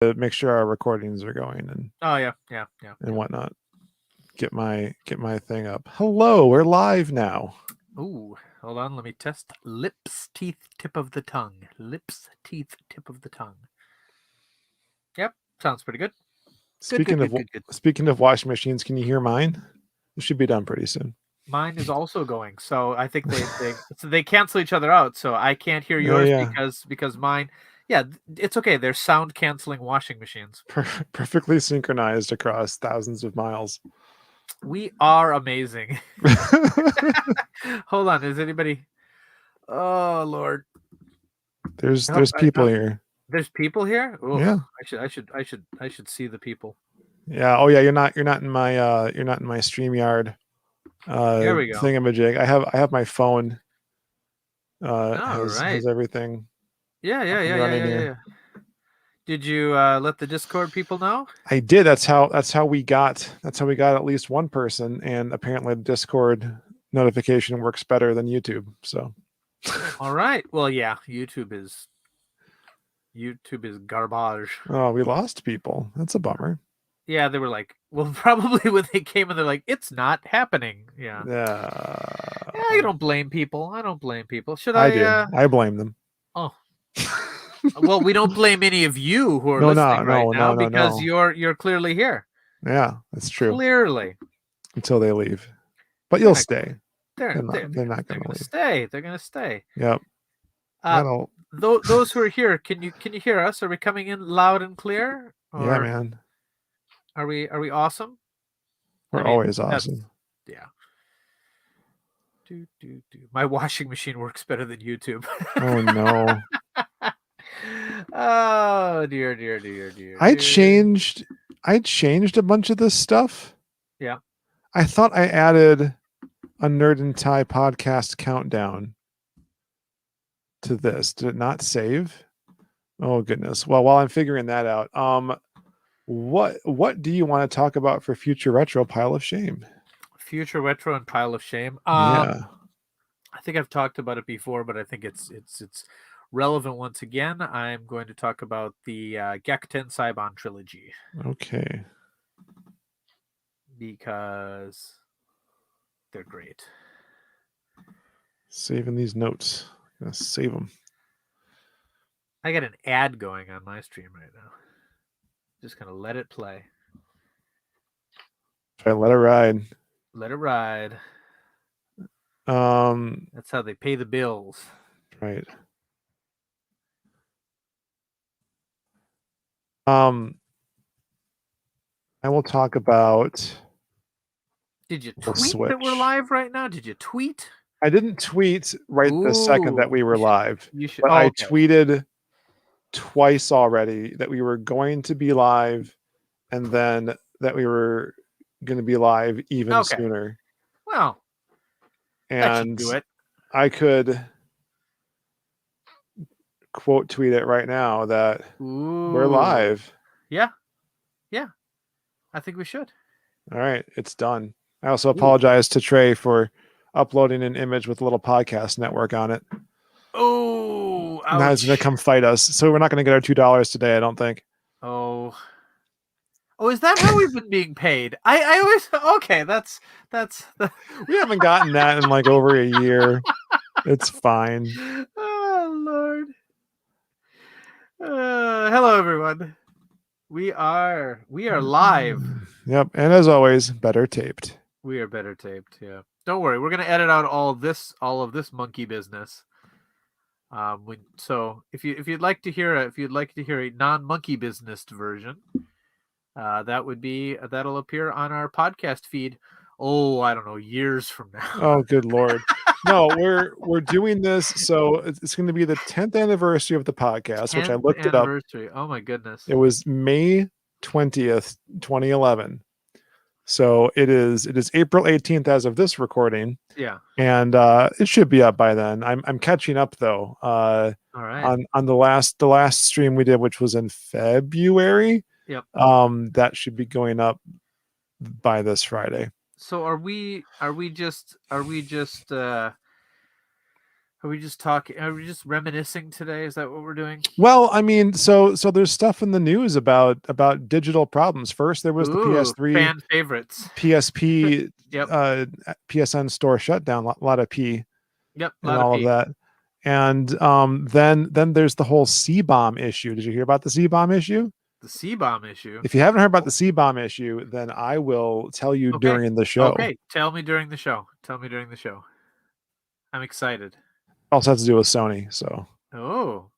to make sure our recordings are going and and whatnot. Get my thing up. Hello, we're live now. Ooh, hold on, let me test. Lips, teeth, tip of the tongue. Lips, teeth, tip of the tongue. Yep, sounds pretty good. Speaking of washing machines, can you hear mine? It should be done pretty soon. Mine is also going, so I think they cancel each other out. So I can't hear yours because mine. Yeah, it's okay. They're sound canceling washing machines. Perfectly synchronized across thousands of miles. We are amazing. Hold on, is anybody? Oh Lord, there's people here. There's people here. Ooh, yeah, I should see the people. Yeah. Oh yeah, you're not in my StreamYard there we go. thingamajig. I have my phone. Has everything. Yeah. Did you let the Discord people know? I did. That's how we got at least one person, and apparently the Discord notification works better than YouTube. So all right. Well, yeah, YouTube is garbage. Oh, we lost people. That's a bummer. Yeah, they were like, well, probably when they came and they're like, it's not happening. Yeah. I don't blame people. Should I do. I blame them. Oh. Well, we don't blame any of you who are listening right now because you're clearly here. Yeah, that's true. Clearly. Until they leave. But you'll stay. They're not going to stay. They're going to stay. Yep. Those who are here, can you hear us? Are we coming in loud and clear? Yeah, man. Are we awesome? We're always awesome. Yeah. My washing machine works better than YouTube. Oh no. Oh dear. I changed a bunch of this stuff. Yeah. I thought I added a Nerd and Tie podcast countdown to this. Did it not save? Oh goodness. Well, while I'm figuring that out, what do you want to talk about for future retro pile of shame? Future retro and pile of shame. Yeah. I think I've talked about it before, but I think it's relevant once again. I'm going to talk about the Gyakuten Saiban trilogy. Okay. Because they're great. Saving these notes. I'm gonna save them. I got an ad going on my stream right now. Just gonna let it play. Try to let it ride. Let it ride. That's how they pay the bills. Right. I will talk about. Did you tweet that we're live right now? Did you tweet? I didn't tweet the second that we were live. You should. But I tweeted twice already that we were going to be live, and then that we were going to be live even sooner. Well, and that should do it. I could quote tweet it right now that we're live. Yeah. I think we should. All right, it's done. I also apologize to Trey for uploading an image with a little podcast network on it. Oh, now he's gonna come fight us. So we're not gonna get our $2 today, I don't think. Oh, is that how we've been being paid? I always that's we haven't gotten that in like over a year. It's fine. Oh Lord. Hello everyone. We are live. Yep, and as always, better taped. We are better taped. Yeah. Don't worry, we're gonna edit out all of this monkey business. So if you'd like to hear a non-monkey business version, that'll appear on our podcast feed. Oh, I don't know, years from now. Oh, good Lord. No, we're doing this. So it's going to be the 10th anniversary of the podcast, which I looked it up. Oh my goodness. It was May 20th, 2011. So it is April 18th as of this recording. Yeah. And it should be up by then. I'm catching up though. All right. On the last stream we did, which was in February. Yep. That should be going up by this Friday. So are we just Are we just talking? Are we just reminiscing today? Is that what we're doing? Well, I mean, so there's stuff in the news about digital problems. First, there was the PS3 fan favorites, PSP, yep, PSN store shutdown. A lot of P, yep, and all of that. And then there's the whole CBOMB issue. Did you hear about the CBOMB issue? The CBOMB issue. If you haven't heard about the CBOMB issue, then I will tell you during the show. Okay, tell me during the show. I'm excited. Also has to do with Sony. So. Oh.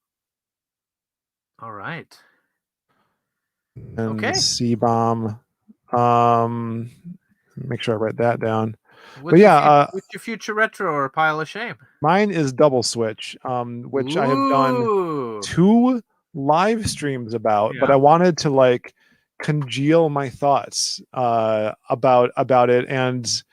All right. And CBOMB. Make sure I write that down. What's your future retro or a pile of shame? Mine is Double Switch, which I have done 2 live streams about, but I wanted to like congeal my thoughts about it and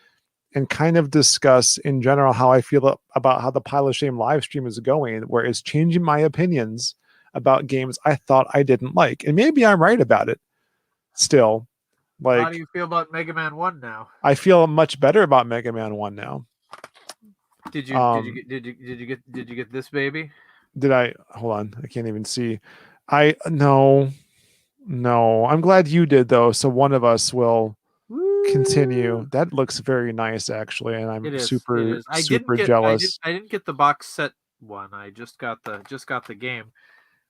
kind of discuss in general how I feel about how the Pile of Shame live stream is going, where it's changing my opinions about games I thought I didn't like. And maybe I'm right about it still. Like, how do you feel about Mega Man 1 now? I feel much better about Mega Man 1 now. Did you get this baby? Did I? Hold on, I can't even see. No. I'm glad you did though. So one of us will continue. That looks very nice actually, and I'm super jealous. I didn't get the box set one. I just got the game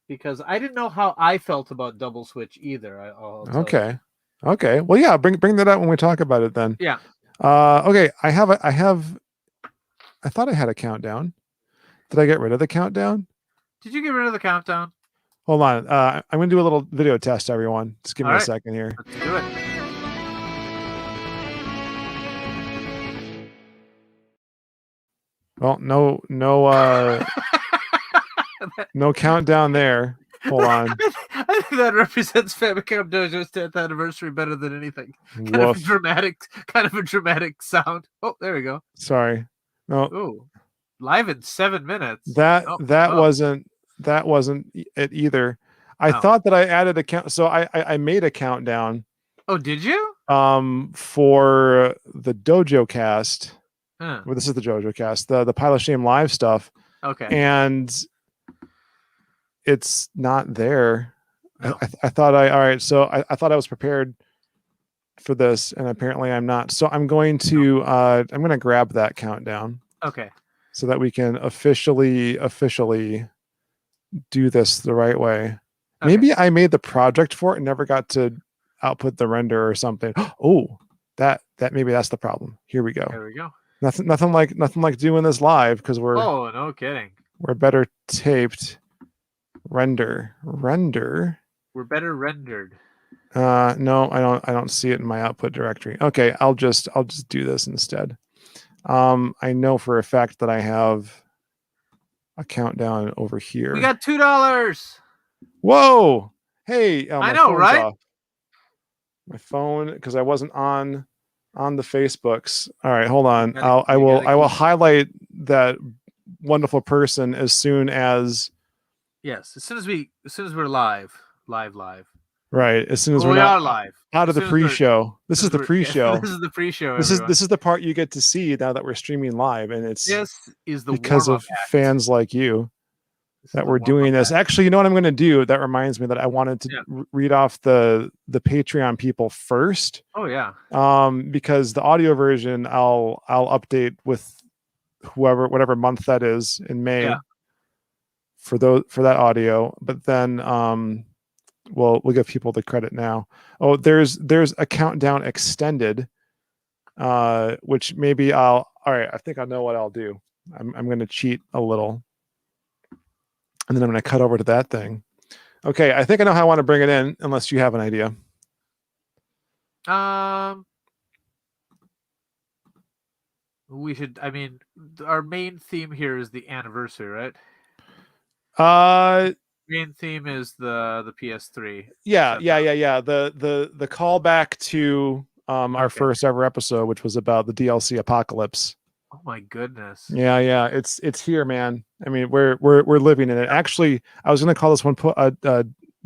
because I didn't know how I felt about Double Switch either. Okay. Well, yeah, bring that up when we talk about it then. Yeah. Okay. I thought I had a countdown. Did I get rid of the countdown? Did you get rid of the countdown? Hold on. I'm going to do a little video test, everyone. Just give me a second here. Let's do it. Well, no countdown there. Hold on. I think that represents Famicom Dojo's 10th anniversary better than anything. Kind of a dramatic sound. Oh, there we go. Sorry. No. Ooh. Live in 7 minutes. That wasn't it either. I thought that I added a count, so I made a countdown. Oh, did you? For the DojoCast. Huh. Well, this is the DojoCast, the Pile of Shame live stuff. Okay. And it's not there. No. I thought I thought I was prepared for this, and apparently I'm not. So I'm going to grab that countdown. Okay. So that we can officially do this the right way. Okay. Maybe I made the project for it and never got to output the render or something. Oh, that maybe that's the problem. Here we go. There we go. Nothing like doing this live because we're no kidding. We're better taped. Render. We're better rendered. No, I don't see it in my output directory. Okay, I'll just do this instead. I know for a fact that I have a countdown over here. We got $2. Whoa! Hey, I know, right? Off. My phone, because I wasn't on the Facebooks. All right, hold on. I will highlight that wonderful person as soon as. Yes, as soon as we're live. Right, as soon as we are live. Out of the pre-show. This is the pre-show. This is the pre-show. This is the part you get to see now that we're streaming live, and it's because of fans like you that we're doing this. Actually, you know what I'm going to do? That reminds me that I wanted to read off the Patreon people first. Oh yeah. Because the audio version I'll update with whatever month that is in May. Yeah. For that audio, but then we'll give people the credit now. Oh, there's a countdown extended, which maybe all right. I think I know what I'll do. I'm going to cheat a little, and then I'm going to cut over to that thing. Okay, I think I know how I want to bring it in, unless you have an idea. We should. I mean, our main theme here is the anniversary, right? Main theme is the PS3. Yeah. The callback to our first ever episode, which was about the DLC apocalypse. Oh my goodness. Yeah. It's here, man. I mean, we're living in it. Actually, I was going to call this one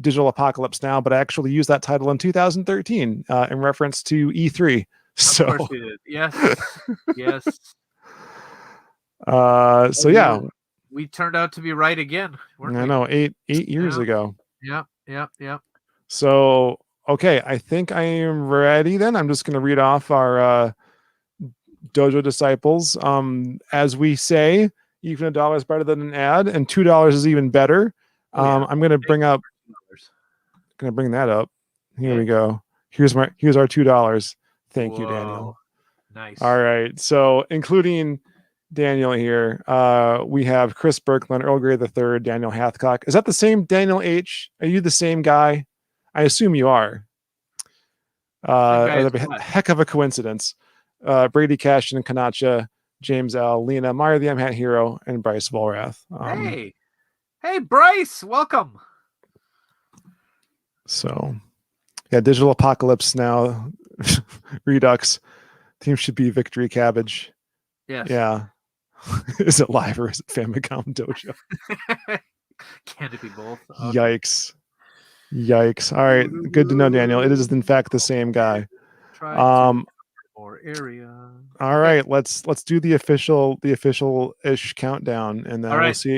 Digital Apocalypse Now, but I actually used that title in 2013 in reference to E3. So. Of course you did. Yes. Yes. So yeah. We turned out to be right again. I know, 8 years ago. Yep. So, okay, I think I am ready then. I'm just going to read off our Dojo disciples. As we say, even $1 is better than an ad, and $2 is even better. I'm going to bring that up. Here we go. Here's our $2. Thank you, Daniel. Nice. All right. So, including Daniel here, we have Chris Birkland, Earl Grey III, Daniel Hathcock. Is that the same Daniel H? Are you the same guy? I assume you are. That'd be a heck of a coincidence. Brady Cash and Kanacha, James L, Lena, Meyer the M-Hat Hero, and Bryce Volrath. Hey, Bryce, welcome. So, yeah, Digital Apocalypse now. Redux. Team should be Victory Cabbage. Yes. Yeah. Is it live or is it Famicom Dojo? Can it be both? Okay. Yikes. All right. Good to know, Daniel. It is in fact the same guy. More area. All right. Let's do the official-ish countdown, and then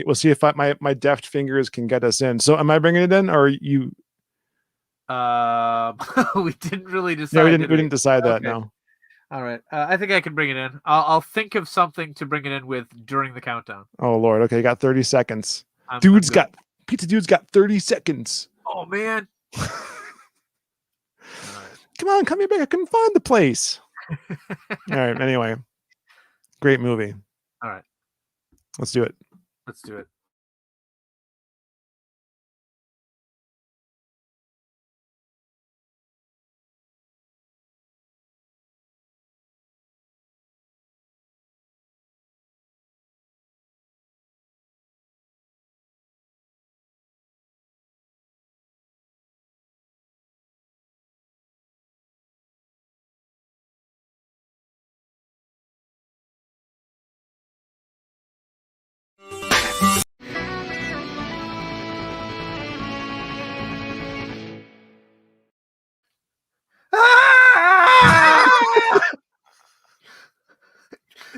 we'll see if my deft fingers can get us in. So am I bringing it in, or are you? We didn't really decide. Yeah, we didn't decide that. No. All right. I think I can bring it in. I'll think of something to bring it in with during the countdown. Oh Lord. Okay, you got 30 seconds. Pizza Dude's got 30 seconds. Oh man. Come on, come here back. I couldn't find the place. All right. Anyway, great movie. All right. Let's do it.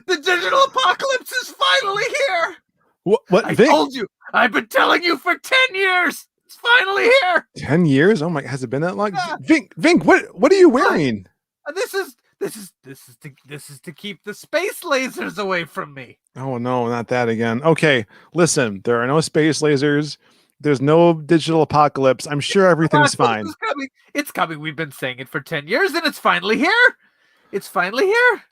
The digital apocalypse is finally here. What? I told you. I've been telling you for 10 years. It's finally here. 10 years? Oh my! Has it been that long? Vinnk, what are you wearing? This is to keep the space lasers away from me. Oh no, not that again. Okay, listen. There are no space lasers. There's no digital apocalypse. I'm sure everything's fine. It's coming. We've been saying it for 10 years, and it's finally here. It's finally here.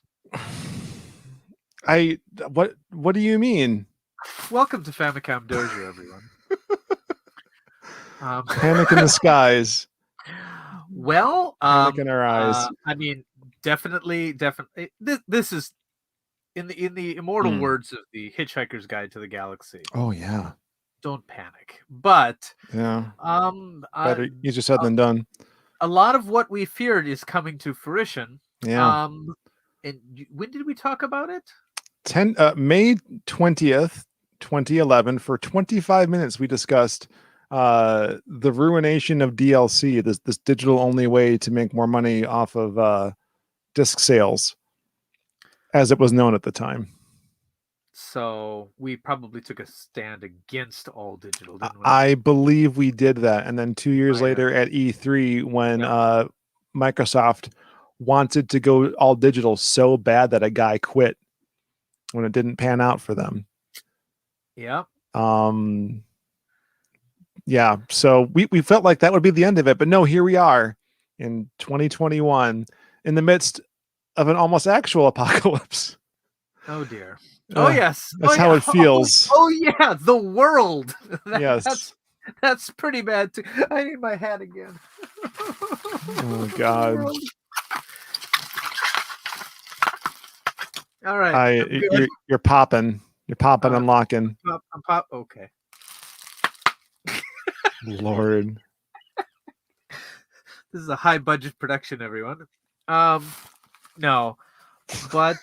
What do you mean? Welcome to Famicom Dojo, everyone. Panic in the skies. Well, panic in our eyes. I mean, definitely. This is in the immortal words of the Hitchhiker's Guide to the Galaxy. Oh yeah. Don't panic. But yeah. Better easier said than done. A lot of what we feared is coming to fruition. Yeah. And when did we talk about it? May 20th, 2011. For 25 minutes, we discussed the ruination of DLC, this digital only way to make more money off of disc sales, as it was known at the time. So we probably took a stand against all digital, didn't we? I believe we did that. And then 2 years later at E3, when Microsoft wanted to go all digital so bad that a guy quit when it didn't pan out for them. Yeah. Yeah. So we felt like that would be the end of it. But no, here we are in 2021 in the midst of an almost actual apocalypse. Oh, dear. Oh, yes. That's how it feels. Oh, yeah. The world. Yes. That's pretty bad, too. I need my hat again. Oh, God. All right. You're popping. You're popping and locking. Okay. Lord. This is a high budget production, everyone. No. But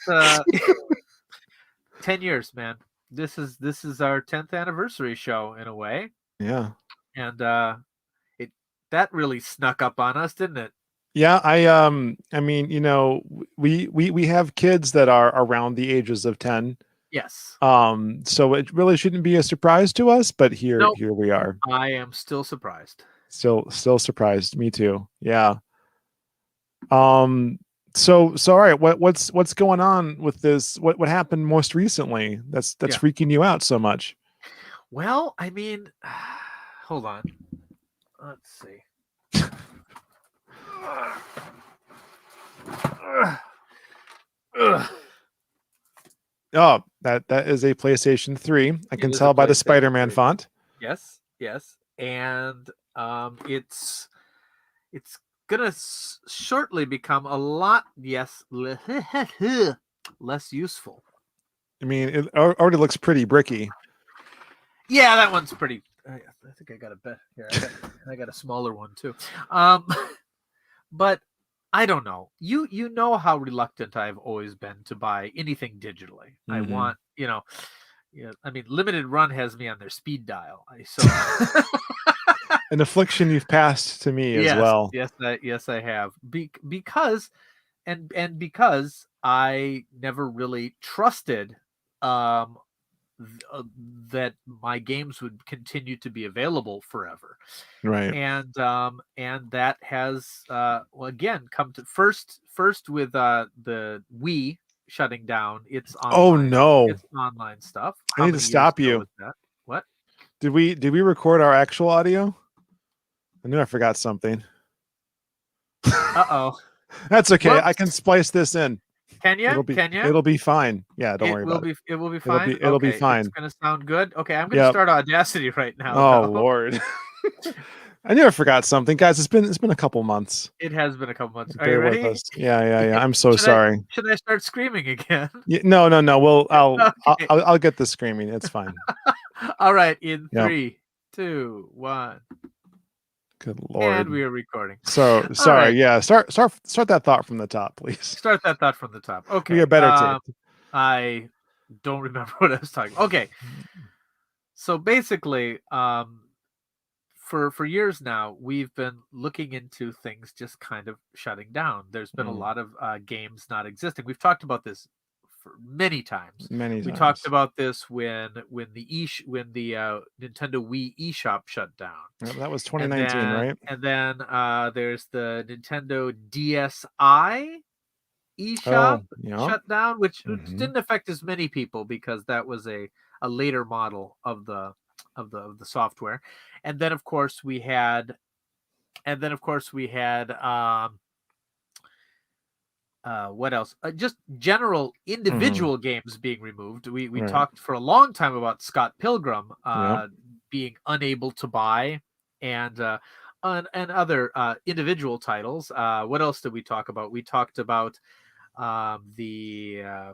10 years, man. This is our 10th anniversary show in a way. Yeah. And that really snuck up on us, didn't it? Yeah, I mean, you know, we have kids that are around the ages of 10. Yes. So it really shouldn't be a surprise to us, but here we are. I am still surprised. Still surprised. Me too. Yeah. So all right, what's going on with this? What happened most recently that's freaking you out so much? Well, I mean, hold on. Let's see. Oh, that is a PlayStation 3. I can tell by the Spider-Man font. Yes, and it's gonna shortly become a lot less useful. I mean, it already looks pretty bricky. Yeah, that one's pretty. I think I got a bit here. I got a smaller one too. But I don't know. You know how reluctant I've always been to buy anything digitally. Mm-hmm. I want, I mean, Limited Run has me on their speed dial. An affliction you've passed to me as well. Yes, I have. Because I never really trusted that my games would continue to be available forever, right? And that has again come to first with the Wii shutting down. It's online. Oh no! It's online stuff. I need to stop you. What? Did we record our actual audio? I knew I forgot something. Uh-oh. That's okay. Whoops. I can splice this in. Can you? It'll be fine. Yeah, don't worry about it. It will be fine. It'll be fine. It's going to sound good. Okay, I'm going to start Audacity right now. Oh Lord. I knew I forgot something, guys. It's been a couple months. It has been a couple months. Are you ready? With us. Yeah. I'm so sorry. Should I start screaming again? No. I'll get the screaming. It's fine. All right. In 3, 2, 1. Good Lord. And we are recording. So sorry. Right. Yeah. Start that thought from the top, please. Start that thought from the top. Okay. We are better taped. I don't remember what I was talking about. Okay. So basically, for years now, we've been looking into things just kind of shutting down. There's been a lot of games not existing. We've talked about this for many times. We talked about this when the Nintendo Wii eShop shut down. Yeah, that was 2019, right? And then there's the Nintendo DSi eShop shut down, which didn't affect as many people because that was a later model of the software. And then of course we had what else? Just general individual games being removed. We talked for a long time about Scott Pilgrim being unable to buy, and other individual titles. What else did we talk about? We talked about the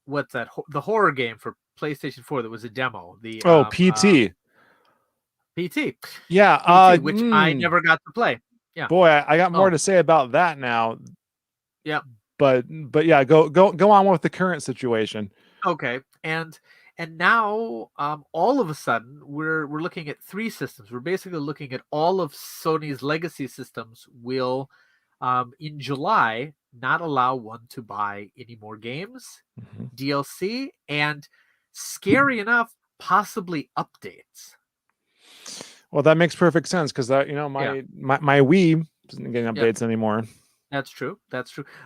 what's that? The horror game for PlayStation 4 that was a demo. The PT. PT. Yeah, PT, which I never got to play. Yeah. Boy, I got more to say about that now. Yeah. But yeah, go on with the current situation. Okay. And now all of a sudden we're looking at 3 systems. We're basically looking at all of Sony's legacy systems will in July not allow one to buy any more games, DLC, and scary enough, possibly updates. Well, that makes perfect sense because that my Wii isn't getting updates anymore. That's true.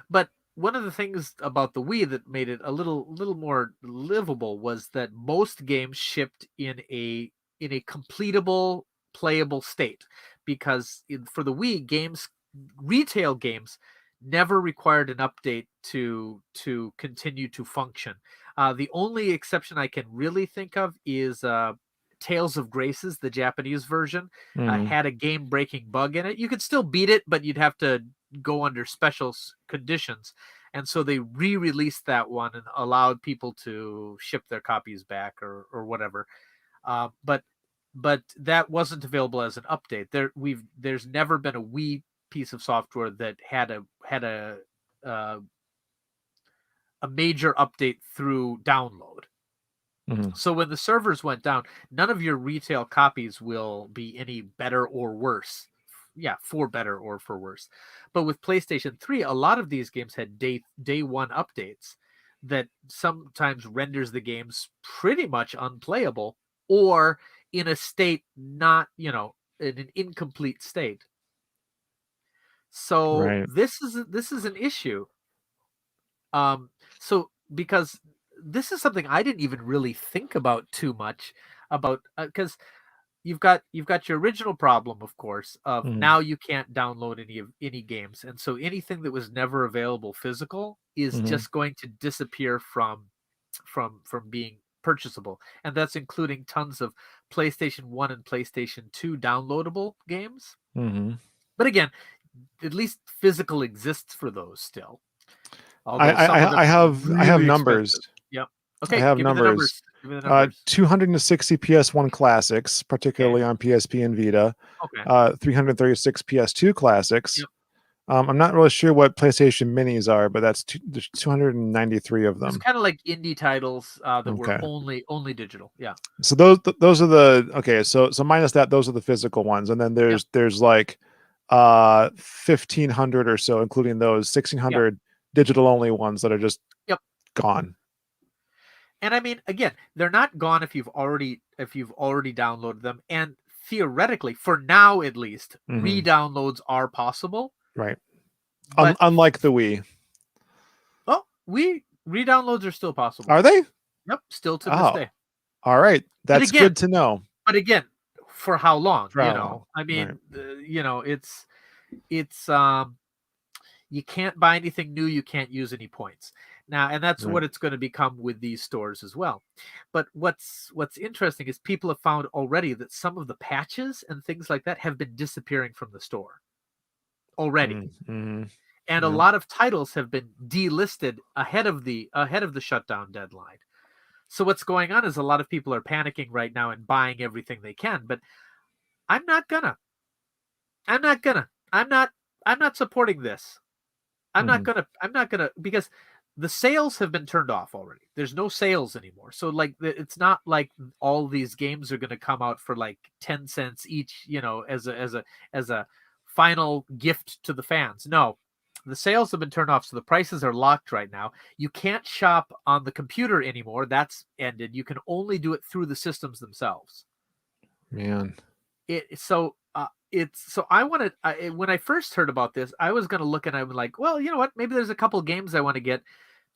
But one of the things about the Wii that made it a little more livable was that most games shipped in a completable, playable state, because for the Wii, retail games never required an update to continue to function. The only exception I can really think of is Tales of Graces, the Japanese version, had a game-breaking bug in it. You could still beat it, but you'd have to go under special conditions. And so they re-released that one and allowed people to ship their copies back or whatever. But that wasn't available as an update. There's never been a Wii piece of software that had a major update through download. So when the servers went down, none of your retail copies will be any better or worse. Yeah, for better or for worse. But with PlayStation 3, a lot of these games had day one updates that sometimes renders the games pretty much unplayable or in a state not, in an incomplete state. So Right. this is an issue. So because this is something I didn't even really think about too much about, because you've got your original problem, of course, of now you can't download any games, and so anything that was never available physical is just going to disappear from being purchasable, and that's including tons of PlayStation 1 and PlayStation 2 downloadable games. But again, at least physical exists for those still. Although I have numbers. Yep. Okay, I have give numbers. me the numbers. 260 PS1 classics, particularly on PSP and Vita. Okay. 336 PS2 classics. Yep. I'm not really sure what PlayStation Minis are, but there's 293 of them. It's kind of like indie titles that were only digital. Yeah. So those are the So minus that, those are the physical ones, and then there's like 1,500 or so, including those 1,600 digital only ones that are just gone. And I mean, again, they're not gone if you've already downloaded them, and theoretically, for now at least, re-downloads are possible. Right. Unlike the Wii. Oh, re-downloads are still possible. Are they? Yep, still to this day. All right, that's good to know. But again, for how long? I mean, it's you can't buy anything new. You can't use any points now, and that's what it's going to become with these stores as well. But what's interesting is people have found already that some of the patches and things like that have been disappearing from the store already, and a lot of titles have been delisted ahead of the shutdown deadline. So what's going on is a lot of people are panicking right now and buying everything they can. But I'm not supporting this. I'm not gonna, because the sales have been turned off already. There's no sales anymore. So like, it's not like all these games are going to come out for like 10 cents each, as a final gift to the fans. No, the sales have been turned off. So the prices are locked right now. You can't shop on the computer anymore. That's ended. You can only do it through the systems themselves. Man. So I wanted, when I first heard about this, I was going to look and I'm like, well, you know what? Maybe there's a couple games I want to get.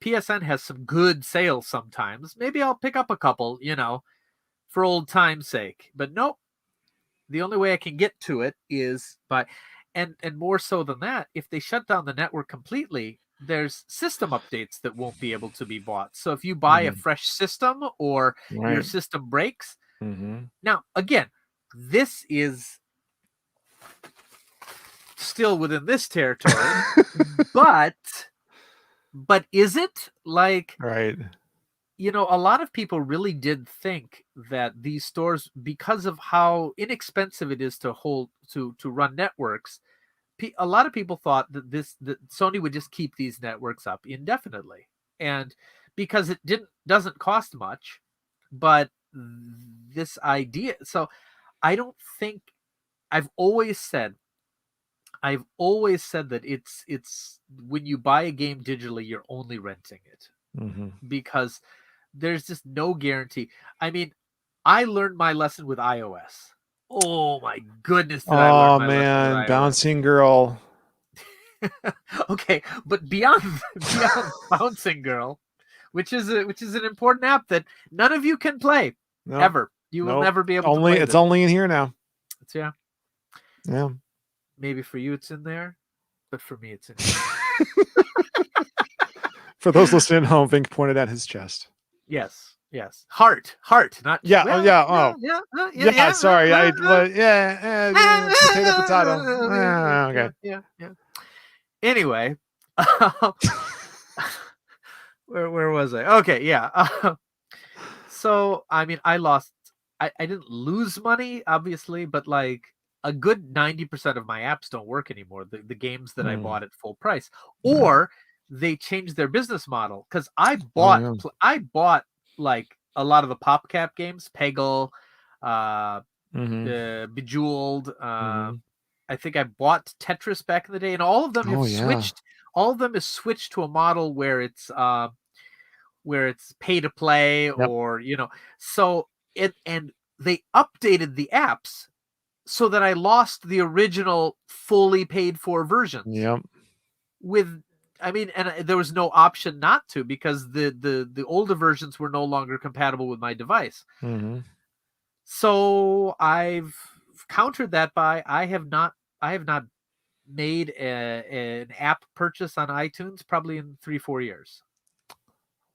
PSN has some good sales sometimes. Maybe I'll pick up a couple, for old time's sake. But nope. The only way I can get to it is by, and more so than that, if they shut down the network completely, there's system updates that won't be able to be bought. So if you buy a fresh system or your system breaks, now again, this is still within this territory, but is it like, right? A lot of people really did think that these stores, because of how inexpensive it is to run networks, a lot of people thought that Sony would just keep these networks up indefinitely, and because it doesn't cost much, but this idea. So I don't think, I've always said that it's when you buy a game digitally, you're only renting it, because there's just no guarantee. I mean, I learned my lesson with iOS. Oh my goodness! I learned my lesson with iOS. Bouncing Girl. Okay, but beyond Bouncing Girl, which is an important app that none of you can play ever. You will never be able to play. It's only in here now. Yeah. Maybe for you it's in there, but for me it's in here. For those listening at home, Vinnk pointed at his chest. Yes. Heart, not yeah. Sorry, potato. Okay. Yeah. Anyway, where was I? Okay, yeah. So I mean, I didn't lose money, obviously, but like a good 90% of my apps don't work anymore. The games that I bought at full price, or they changed their business model, because I bought like a lot of the PopCap games, Peggle, Bejeweled. I think I bought Tetris back in the day, and all of them have switched. All of them is switched to a model where it's where it's pay to play or so and they updated the apps so that I lost the original fully paid for versions. Yep. And there was no option not to, because the older versions were no longer compatible with my device. Mm-hmm. So I've countered that by I have not made an app purchase on iTunes probably in 3-4 years.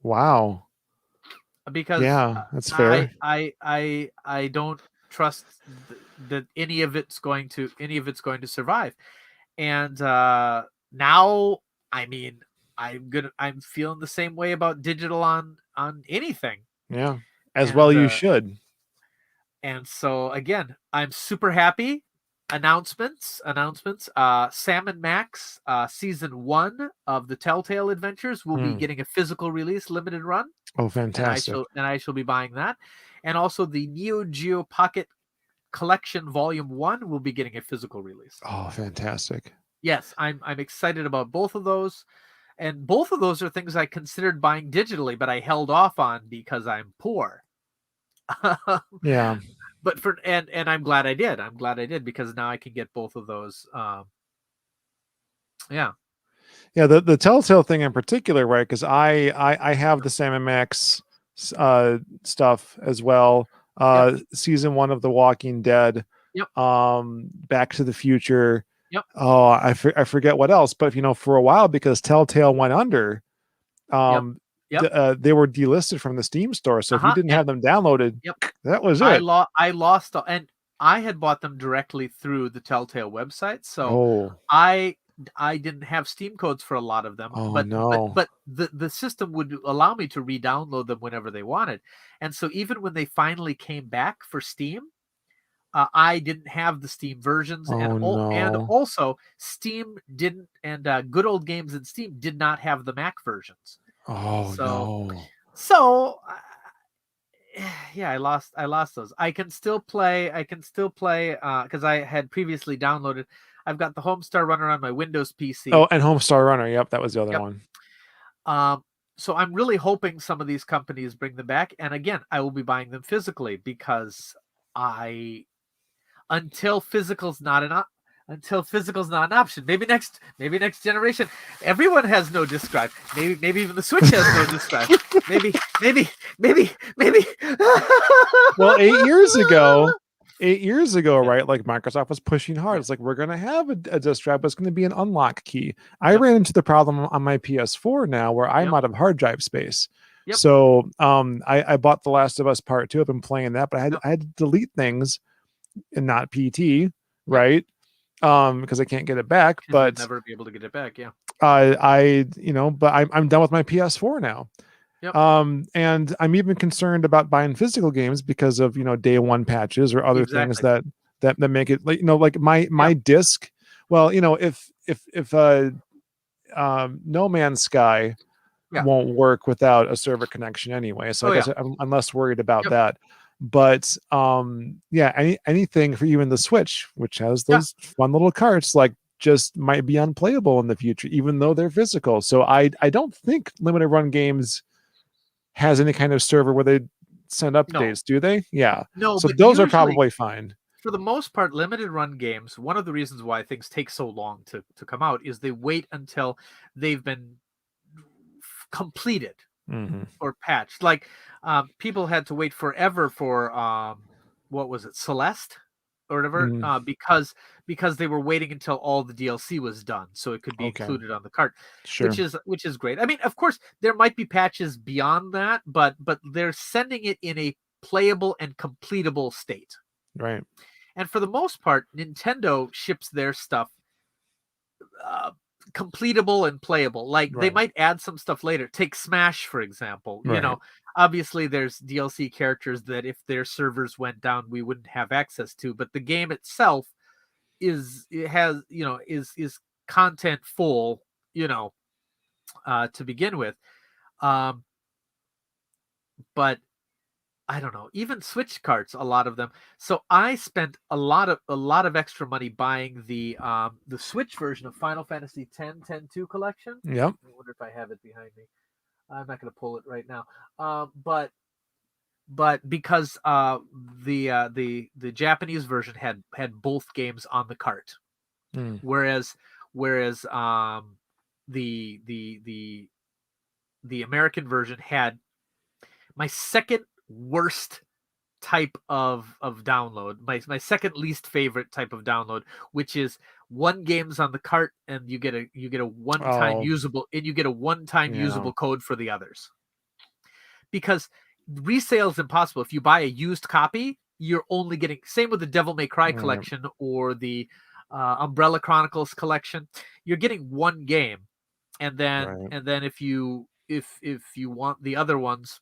Wow. Because that's fair. I don't trust that any of it's going to survive. And now, I mean, I'm feeling the same way about digital on anything. Yeah, as well you should. And so again, I'm super happy. Announcements. Sam and Max season 1 of the Telltale Adventures will be getting a physical release, limited run. Oh, fantastic! And I shall be buying that. And also the Neo Geo Pocket Collection Volume 1 will be getting a physical release. Oh, fantastic! Yes, I'm excited about both of those. And both of those are things I considered buying digitally, but I held off on because I'm poor. Yeah. But and I'm glad I did. I'm glad I did, because now I can get both of those. Yeah. The Telltale thing in particular, right? Because I have the Sam and Max stuff as well. Season 1 of The Walking Dead. Yep. Back to the Future. Yep. Oh, I forget what else, but for a while, because Telltale went under, they were delisted from the Steam store. So if you didn't have them downloaded, that was it. I lost, and I had bought them directly through the Telltale website, so I didn't have Steam codes for a lot of them. But the system would allow me to re-download them whenever they wanted, and so even when they finally came back for Steam, I didn't have the Steam versions, and also Steam didn't, and Good Old Games and Steam did not have the Mac versions. So yeah, I lost those. I can still play because I had previously downloaded. I've got the Homestar Runner on my Windows PC. Oh, and Homestar Runner. Yep, that was the other one. So I'm really hoping some of these companies bring them back. And again, I will be buying them physically, because until physical's not an option. Maybe next generation, everyone has no disk drive. Maybe even the Switch has no disk drive. Maybe. Well, 8 years ago, right? Like, Microsoft was pushing hard. It's like, we're going to have a disk drive, but it's going to be an unlock key. I ran into the problem on my PS4 now, where I'm out of hard drive space. So I bought The Last of Us Part 2. I've been playing that, but I had to delete things and not PT, right? Because I can't get it back. But you'll never be able to get it back. Yeah. But I'm done with my PS4 now. Yep. And I'm even concerned about buying physical games because of day one patches or other things that make it like my disc. Well, if No Man's Sky won't work without a server connection anyway, so I guess I'm less worried about that. But anything for even the Switch, which has those fun little carts, like, just might be unplayable in the future, even though they're physical. So I don't think limited run games has any kind of server where they send updates, do they? Yeah. No. So those are probably fine. For the most part, limited run games, one of the reasons why things take so long to come out is they wait until they've been completed or patched. Like, people had to wait forever for what was it, Celeste or whatever, because they were waiting until all the DLC was done, so it could be included on the cart. Sure. Which is great. I mean, of course, there might be patches beyond that, but they're sending it in a playable and completable state. Right. And for the most part, Nintendo ships their stuff completable and playable. Like, they might add some stuff later. Take Smash, for example. Obviously there's DLC characters that if their servers went down, we wouldn't have access to, but the game itself is content full, to begin with. But I don't know, even Switch carts, a lot of them. So I spent a lot of extra money buying the Switch version of Final Fantasy X 10-2 collection. Yep. I wonder if I have it behind me. I'm not going to pull it right now. But because the Japanese version had both games on the cart, whereas the American version had my second worst type of download, my second least favorite type of download, which is one game's on the cart and you get a one-time usable usable code for the others. Because resale is impossible. If you buy a used copy, you're only getting, same with the Devil May Cry collection or the Umbrella Chronicles collection, you're getting one game, and then if you want the other ones,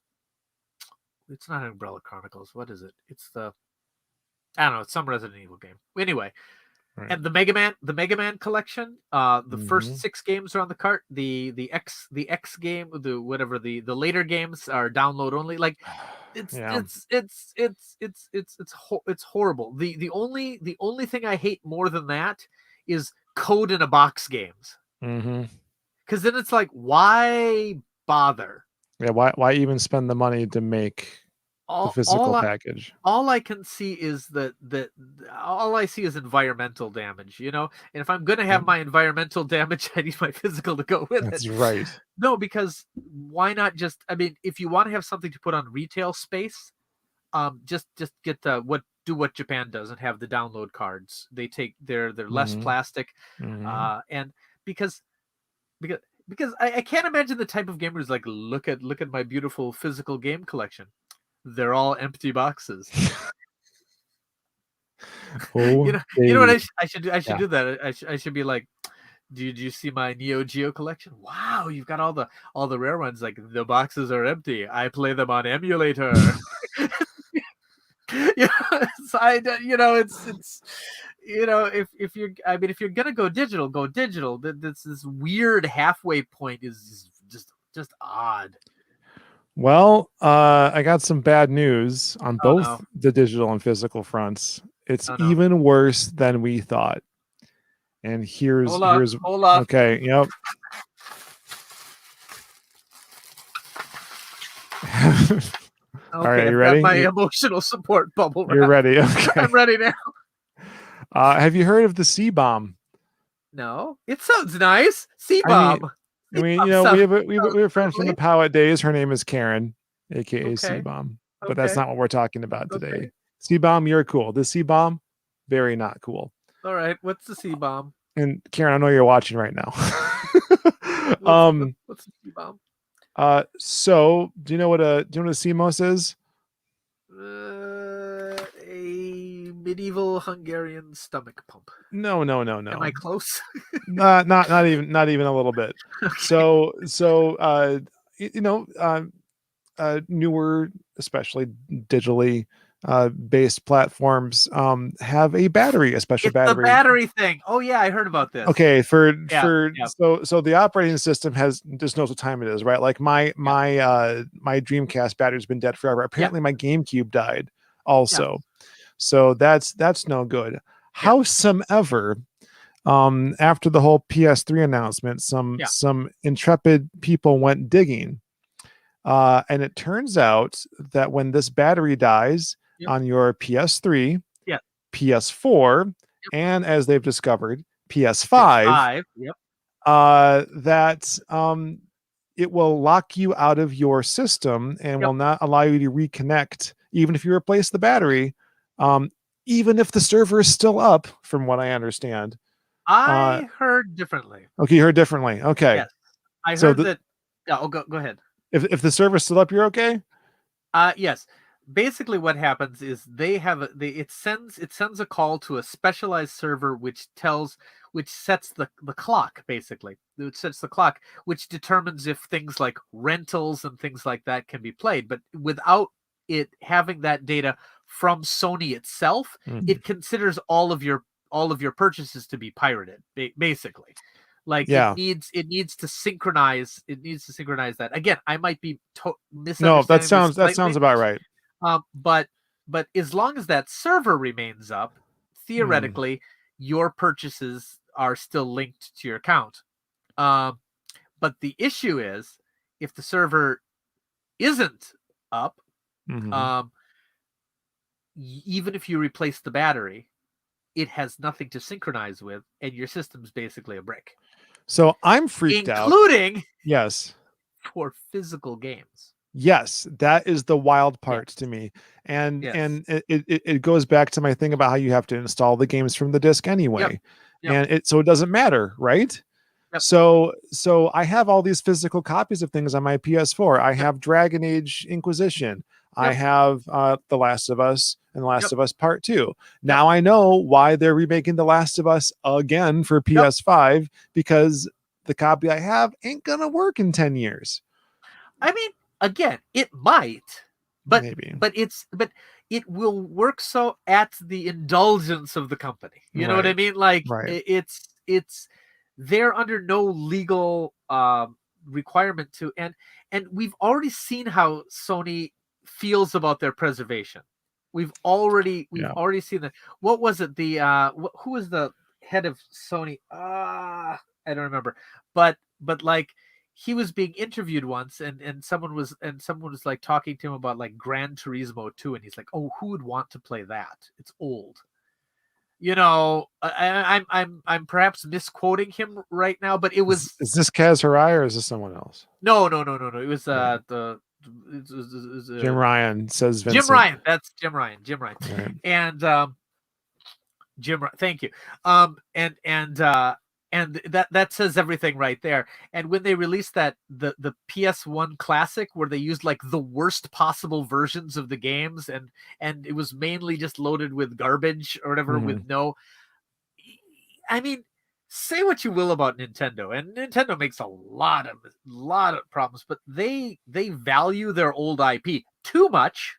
it's not Umbrella Chronicles. What is it? It's I don't know. It's some Resident Evil game. Anyway, and the Mega Man collection. The first 6 games are on the cart. The X game, the later games are download only. Like, it's horrible. The only thing I hate more than that is code in a box games. Because then it's like, why bother? Yeah, why even spend the money to make the physical package? All I can see is that all I see is environmental damage, you know? And if I'm going to have my environmental damage, I need my physical to go with it. That's right. No, because why not just, I mean, if you want to have something to put on retail space, just get what Japan does and have the download cards. They're less plastic, and because I can't imagine the type of gamers like, look at my beautiful physical game collection. They're all empty boxes. You know what I should do? I should do that. I should be like, did you see my Neo Geo collection? Wow, you've got all the rare ones. Like, the boxes are empty. I play them on emulator. If you're gonna go digital, go digital. This weird halfway point is just odd. Well, I got some bad news on both the digital and physical fronts. It's even worse than we thought. And here's hold on. Okay, yep. All right, you ready? My emotional support bubble wrap. You're ready. Okay. I'm ready now. Have you heard of the CBOMB? No. It sounds nice. CBOMB. I mean, we have a friend from the Powit days. Her name is Karen, aka CBOMB. But that's not what we're talking about today. CBOMB, you're cool. The CBOMB, very not cool. All right. What's the CBOMB? And Karen, I know you're watching right now. What's the CBOMB? So do you know what a CMOS is? A medieval Hungarian stomach pump. No. Am I close? not even a little bit. Okay. So newer, especially digitally based platforms have a battery, a special battery. The battery thing. Oh yeah, I heard about this. Okay, so the operating system just knows what time it is, right? Like my Dreamcast battery's been dead forever. Apparently my GameCube died also. So that's no good. Howsoever, after the whole PS3 announcement, some intrepid people went digging. And it turns out that when this battery dies on your PS3, PS4, and as they've discovered, PS5, that it will lock you out of your system and will not allow you to reconnect, even if you replace the battery, even if the server is still up, from what I understand. I heard differently. Okay, you heard differently. Okay. Yes. I heard that. Yeah, go ahead. If the server's still up, you're okay? Yes. Basically what happens is it sends a call to a specialized server which sets the clock, basically. It sets the clock, which determines if things like rentals and things like that can be played. But without it having that data from Sony itself, it considers all of your purchases to be pirated, basically. Like it needs to synchronize. It needs to synchronize that. Again, I might be misunderstanding. No, that sounds about right. But as long as that server remains up, theoretically, your purchases are still linked to your account. But the issue is if the server isn't up, even if you replace the battery, it has nothing to synchronize with, and your system's basically a brick. So I'm freaked out. Including yes, for physical games. Yes, that is the wild part to me. And it goes back to my thing about how you have to install the games from the disc anyway. And it doesn't matter, right? So I have all these physical copies of things on my PS4. I have Dragon Age Inquisition. I have The Last of Us and The Last of Us Part 2. Now I know why they're remaking The Last of Us again for PS5, because the copy I have ain't gonna work in 10 years. I mean, again, it might, but maybe, but it will work so at the indulgence of the company. You know what I mean? Like it's they're under no legal requirement to, and we've already seen how Sony feels about their preservation. We've already seen that. What was it? The who was the head of Sony? I don't remember, but like, he was being interviewed once, and someone was like talking to him about like Gran Turismo 2, and he's like, "Oh, who would want to play that? It's old." You know, I'm perhaps misquoting him right now, but it was. Is this Kaz Hirai or is this someone else? No. It was Jim Ryan, says Vincent. Jim Ryan. That's Jim Ryan. Right. And Jim. Thank you. And that says everything right there. And when they released that the PS1 Classic, where they used like the worst possible versions of the games, and it was mainly just loaded with garbage or whatever, with no. I mean, say what you will about Nintendo, and Nintendo makes a lot of problems, but they value their old IP too much.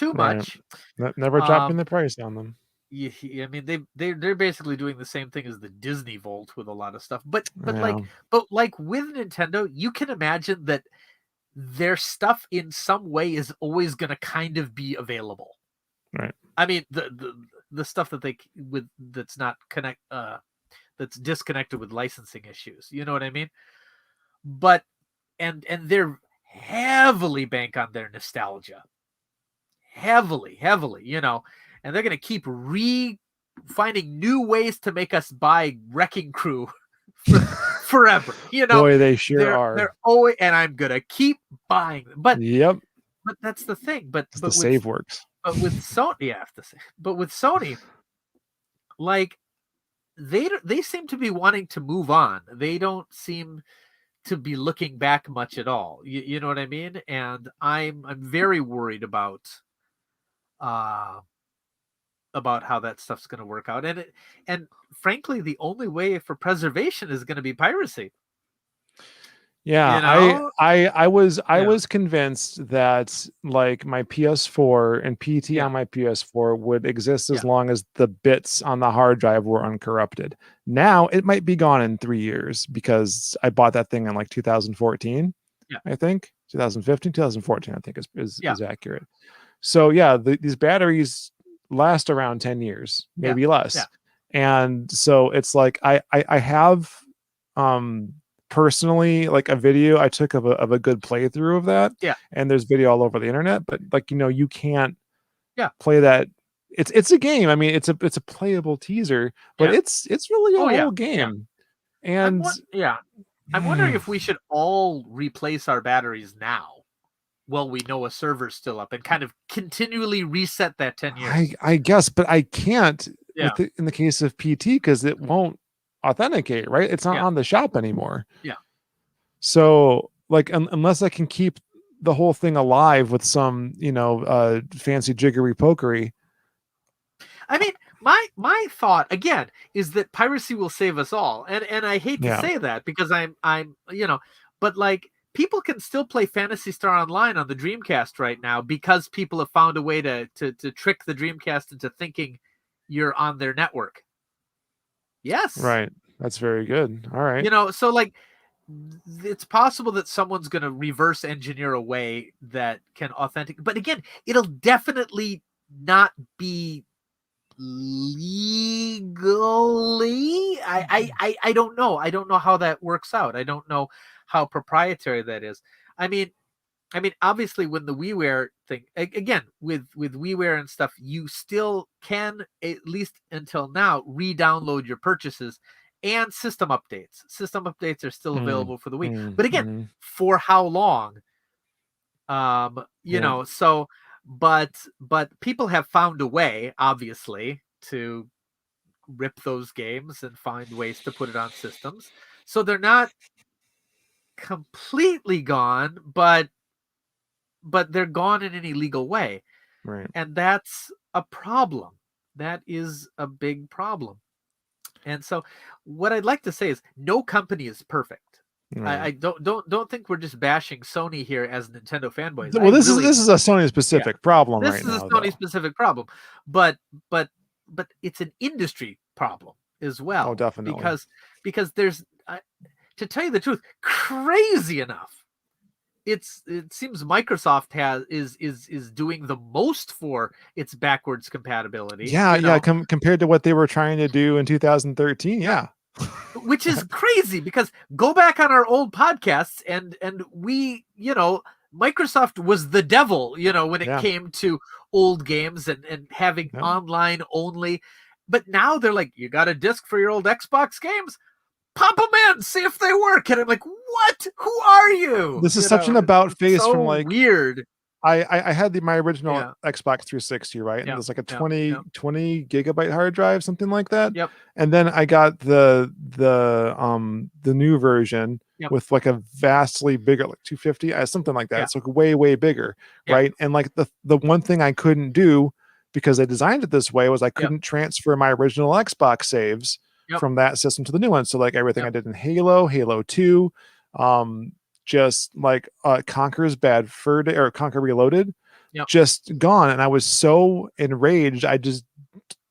Never dropping the price on them. I mean, they're basically doing the same thing as the Disney Vault with a lot of stuff, but with Nintendo, you can imagine that their stuff in some way is always going to kind of be available. Right. I mean, the stuff that that's not that's disconnected with licensing issues. You know what I mean? But and they're heavily bank on their nostalgia. Heavily, you know. And they're going to keep finding new ways to make us buy Wrecking Crew forever. You know, boy, they sure are. They're always, and I'm going to keep buying them. But but that's the thing. But the save works. But with Sony, But with Sony, like they seem to be wanting to move on. They don't seem to be looking back much at all. You know what I mean? And I'm very worried about how that stuff's going to work out, and frankly, the only way for preservation is going to be piracy. Yeah, you know? I was convinced that like my PS4 and PT on my PS4 would exist as long as the bits on the hard drive were uncorrupted. Now it might be gone in 3 years, because I bought that thing in like 2014. I think 2015, 2014. I think is accurate. So these batteries last around 10 years, maybe less. And so it's like I have personally like a video I took of a good playthrough of that. And there's video all over the internet, but like, you know, you can't play that. It's a game. I mean, it's a playable teaser, but it's really a whole game. And I'm wondering if we should all replace our batteries now. Well, we know a server's still up, and kind of continually reset that 10 years. I guess, but I can't in the case of PT, because it won't authenticate, right? It's not on the shop anymore. So like, unless I can keep the whole thing alive with some, you know, fancy jiggery pokery. I mean, my thought again is that piracy will save us all. And I hate to say that, because I'm you know, but like, people can still play Phantasy Star Online on the Dreamcast right now, because people have found a way to trick the Dreamcast into thinking you're on their network. Yes. Right. That's very good. All right. You know, so like, it's possible that someone's going to reverse engineer a way that can authentic. But again, it'll definitely not be legally. I don't know. I don't know how that works out. I don't know how proprietary that is. I mean, obviously, when the WiiWare thing again with WiiWare and stuff, you still can, at least until now, re-download your purchases and system updates. System updates are still available for the Wii, but again, for how long? You know, so but people have found a way, obviously, to rip those games and find ways to put it on systems, so they're not completely gone, but they're gone in an illegal way. Right. And that's a problem. That is a big problem. And so what I'd like to say is no company is perfect. Right. I don't think we're just bashing Sony here as Nintendo fanboys. Well, this is a Sony specific problem right now. This is a Sony specific problem, but it's an industry problem as well. Oh, definitely. Because there's, to tell you the truth, crazy enough, it seems Microsoft is doing the most for its backwards compatibility. Yeah, compared to what they were trying to do in 2013. Yeah. Which is crazy, because go back on our old podcasts and we, Microsoft was the devil, when it came to old games and having online only. But now they're like, you got a disc for your old Xbox games? Pop them in, see if they work. And I'm like, what? Who are you? This is such an about face so from like weird. I had my original Xbox 360, right? And it was like a 20 gigabyte hard drive, something like that. Yep. And then I got the new version with like a vastly bigger, like 250, something like that. It's like way bigger, right? And like the one thing I couldn't do, because they designed it this way, was I couldn't transfer my original Xbox saves from that system to the new one. So like everything I did in Halo 2, just like Conker's Bad Fur Day or Conker Reloaded, just gone. And I was so enraged, I just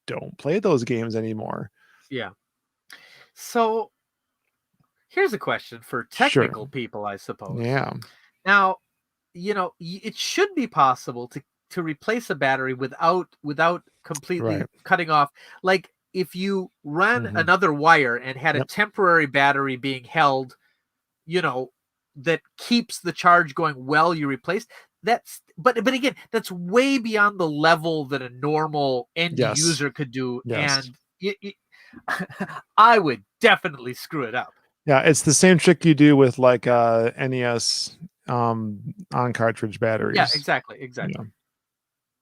don't play those games anymore. Yeah. So here's a question for technical people, I suppose. Yeah. Now, it should be possible to replace a battery without completely cutting off. Like if you run another wire and had a temporary battery being held, that keeps the charge going while you replace. But again, that's way beyond the level that a normal end user could do. And I would definitely screw it up. Yeah, it's the same trick you do with like NES on cartridge batteries. Yeah, exactly.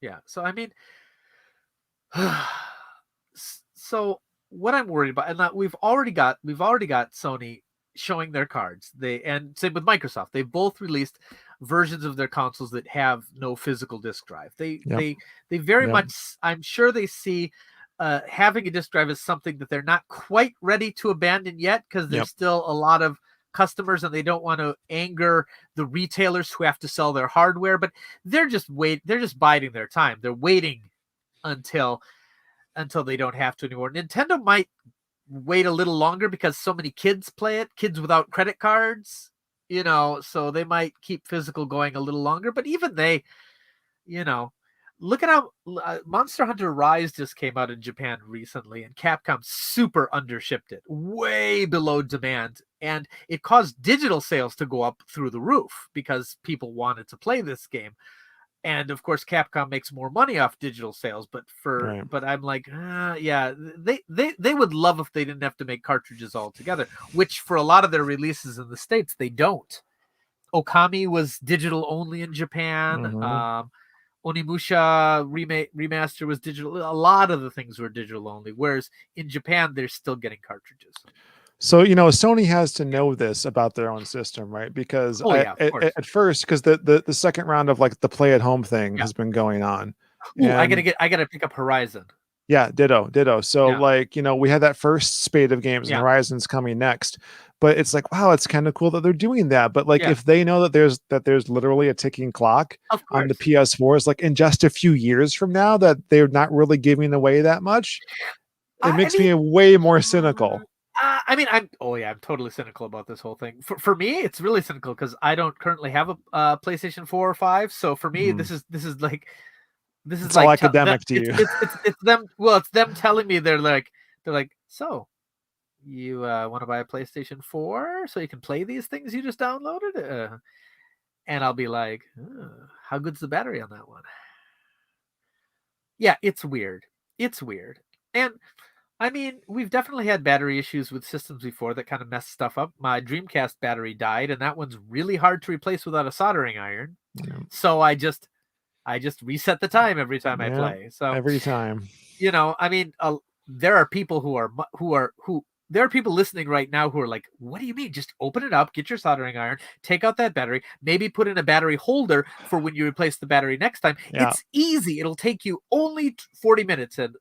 Yeah. So I mean, so what I'm worried about, and we've already got Sony showing their cards. And same with Microsoft. They both released versions of their consoles that have no physical disk drive. They very much, I'm sure they see having a disk drive as something that they're not quite ready to abandon yet, because there's still a lot of customers and they don't want to anger the retailers who have to sell their hardware, but they're just biding their time. They're waiting until they don't have to anymore. Nintendo might wait a little longer because so many kids play it, kids without credit cards, so they might keep physical going a little longer. But even they, look at how Monster Hunter Rise just came out in Japan recently, and Capcom super undershipped it, way below demand, and it caused digital sales to go up through the roof because people wanted to play this game. And of course, Capcom makes more money off digital sales, but I'm like, they would love if they didn't have to make cartridges altogether, which for a lot of their releases in the States, they don't. Okami was digital only in Japan. Onimusha remaster was digital. A lot of the things were digital only, whereas in Japan, they're still getting cartridges. So, Sony has to know this about their own system, right? Because at first, because the second round of like the play at home thing has been going on. Ooh, I gotta pick up Horizon. Yeah, ditto. So like, we had that first spate of games and Horizon's coming next. But it's like, wow, it's kind of cool that they're doing that. But like if they know that there's literally a ticking clock on the PS4s, like in just a few years from now, that they're not really giving away that much, it makes me way more cynical. I'm totally cynical about this whole thing. For me, it's really cynical because I don't currently have a PlayStation 4 or 5. So for me, this is like This is It's all like academic to you. It's them. Well, it's them telling me they're like so you want to buy a PlayStation 4 so you can play these things you just downloaded, and I'll be like, how good's the battery on that one? Yeah, it's weird. It's weird, and I mean, we've definitely had battery issues with systems before that kind of messed stuff up. My Dreamcast battery died, and that one's really hard to replace without a soldering iron. Yeah. So I just reset the time every time I Yeah, play. So every time. I mean, there are people there are people listening right now who are like, what do you mean? Just open it up, get your soldering iron, take out that battery, maybe put in a battery holder for when you replace the battery next time. Yeah. It's easy. It'll take you only 40 minutes and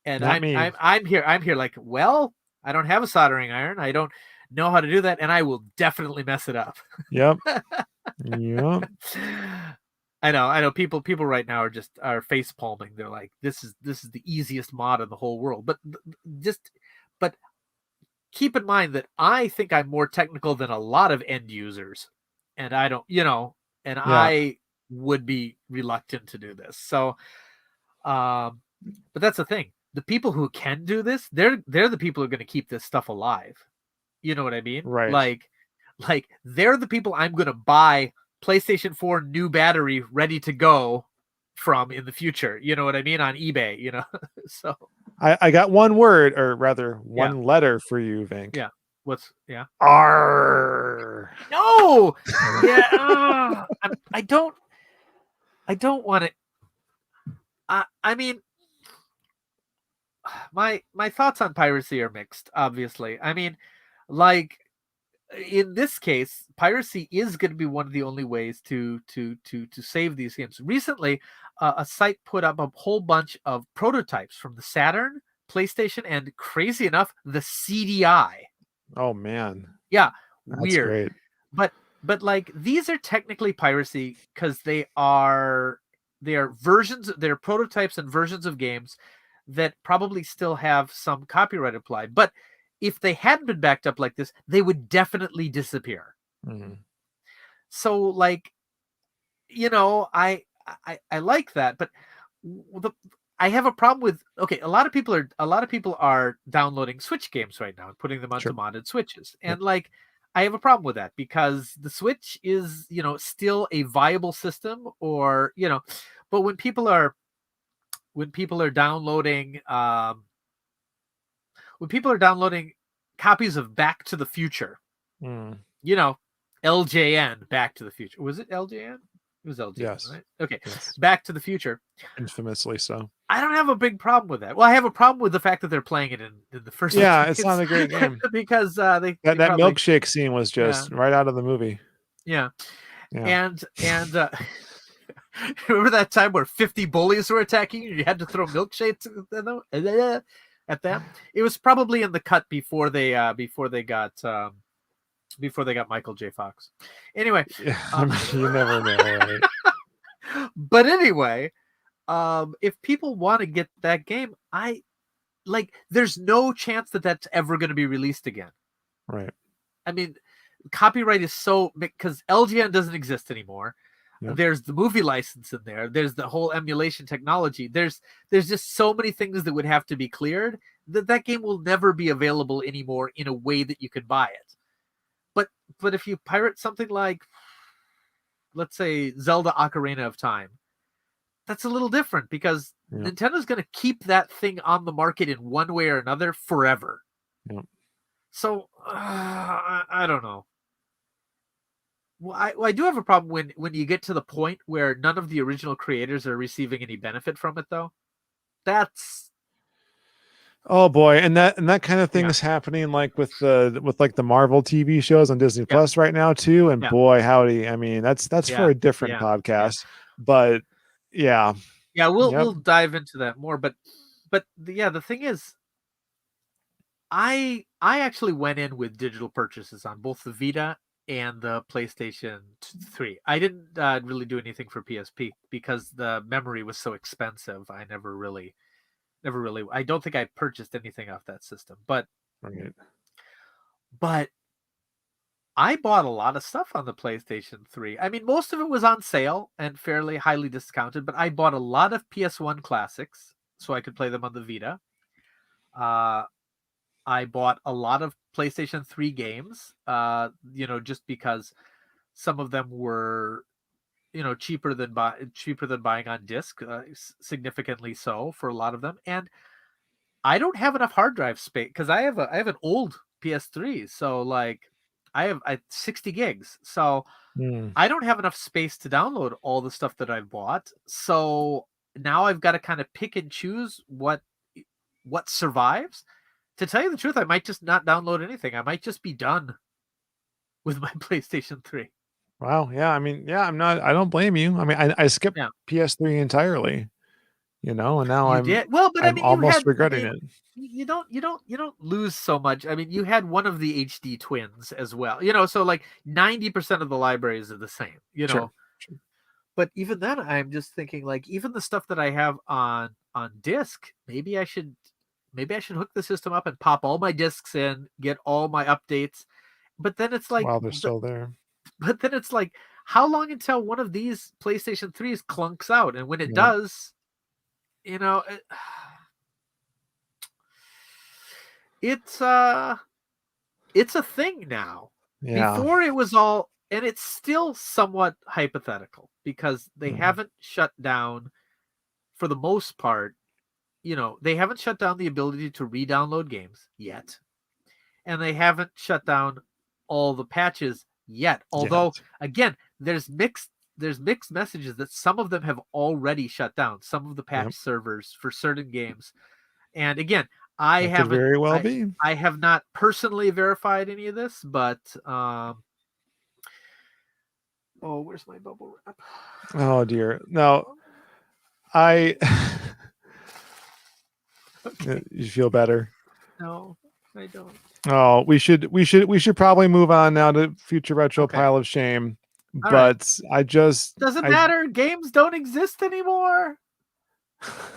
I'm here like, well, I don't have a soldering iron. I don't know how to do that, and I will definitely mess it up. Yep. Yep. I know. People right now are face palming. They're like, this is the easiest mod in the whole world. But keep in mind that I think I'm more technical than a lot of end users, and I don't, I would be reluctant to do this. So, but that's the thing. The people who can do this, they're the people who are going to keep this stuff alive. You know what I mean? Right. Like they're the people I'm going to buy PlayStation 4 new battery ready to go from in the future. You know what I mean? On eBay, So I got one word, or rather one letter for you, Vinnk. Yeah. Yeah? R. No. Yeah. I don't want it. I mean, my thoughts on piracy are mixed, obviously. I mean, like, in this case, piracy is going to be one of the only ways to save these games. Recently, a site put up a whole bunch of prototypes from the Saturn, PlayStation, and crazy enough, the CDI. Oh man. Yeah, that's weird. Great. But like, these are technically piracy because they are versions, they're prototypes and versions of games that probably still have some copyright applied. But if they hadn't been backed up like this, they would definitely disappear. Mm-hmm. So, like, I like that, but I have a problem with. Okay, a lot of people are downloading Switch games right now and putting them onto modded Switches, and like, I have a problem with that because the Switch is, still a viable system, or but when people are downloading copies of Back to the Future, LJN, Back to the Future. Was it LJN? It was LJN, yes. Right? Okay. Yes. Back to the Future. Infamously so. I don't have a big problem with that. Well, I have a problem with the fact that they're playing it in the first place. Yeah, it's not a great game. because that milkshake scene was just right out of the movie. Yeah. And remember that time where 50 bullies were attacking you? You had to throw milkshakes at them. It was probably in the cut before they got Michael J. Fox. Anyway, you never know, right? But anyway, if people want to get that game, there's no chance that that's ever going to be released again. Right. I mean, copyright is so, because LGN doesn't exist anymore. Yep. There's the movie license in there. There's the whole emulation technology. There's just so many things that would have to be cleared that game will never be available anymore in a way that you can buy it. But if you pirate something like, let's say, Zelda Ocarina of Time, that's a little different because Nintendo's going to keep that thing on the market in one way or another forever. Yep. So I don't know. Well, I do have a problem when you get to the point where none of the original creators are receiving any benefit from it, though. That's oh boy, and that kind of thing is happening like with the Marvel TV shows on Disney Plus right now too. And boy, howdy, I mean that's for a different podcast, but we'll dive into that more. But the thing is, I actually went in with digital purchases on both the Vita and the PlayStation 3. I didn't really do anything for PSP because the memory was so expensive. I never really. I don't think I purchased anything off that system, but I bought a lot of stuff on the PlayStation 3. I mean, most of it was on sale and fairly highly discounted, but I bought a lot of PS1 classics so I could play them on the Vita. I bought a lot of PlayStation 3 games, just because some of them were, cheaper than buying on disc, significantly so for a lot of them. And I don't have enough hard drive space because I have an old PS3, so like I have 60 gigs, so I don't have enough space to download all the stuff that I've bought. So now I've got to kind of pick and choose what survives. To tell you the truth, I might just not download anything. I might just be done with my PlayStation 3. Wow. Yeah. I mean, yeah, I don't blame you. I mean, I skipped PS3 entirely, and now I'm almost regretting it. You don't lose so much. I mean, you had one of the HD twins as well, so like 90% of the libraries are the same, Sure. But even then, I'm just thinking, like, even the stuff that I have on disc, maybe I should hook the system up and pop all my discs in, get all my updates. But then it's like, while they're still there. But then it's like, how long until one of these PlayStation 3s clunks out? And when it does, it's a thing now. Yeah. Before it was all, and it's still somewhat hypothetical because they haven't shut down, for the most part, they haven't shut down the ability to re-download games yet. And they haven't shut down all the patches yet. Although, again, there's mixed messages that some of them have already shut down, some of the patch servers for certain games. And again, I have not personally verified any of this, but where's my bubble wrap? Oh dear. No, I you feel better? No, I don't. Oh, we should probably move on now to Future Retro Pile of Shame. All but right. I just doesn't matter. Games don't exist anymore.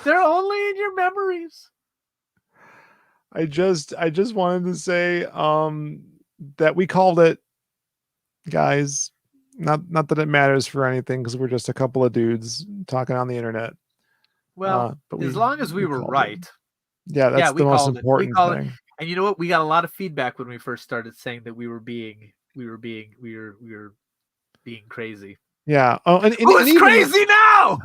They're only in your memories. I just wanted to say that we called it, guys. Not that it matters for anything because we're just a couple of dudes talking on the internet. Well, but as long as we were right. It. Yeah, that's the most important thing. And you know what? We got a lot of feedback when we first started saying that we were being crazy. Yeah. Oh, and who's crazy now?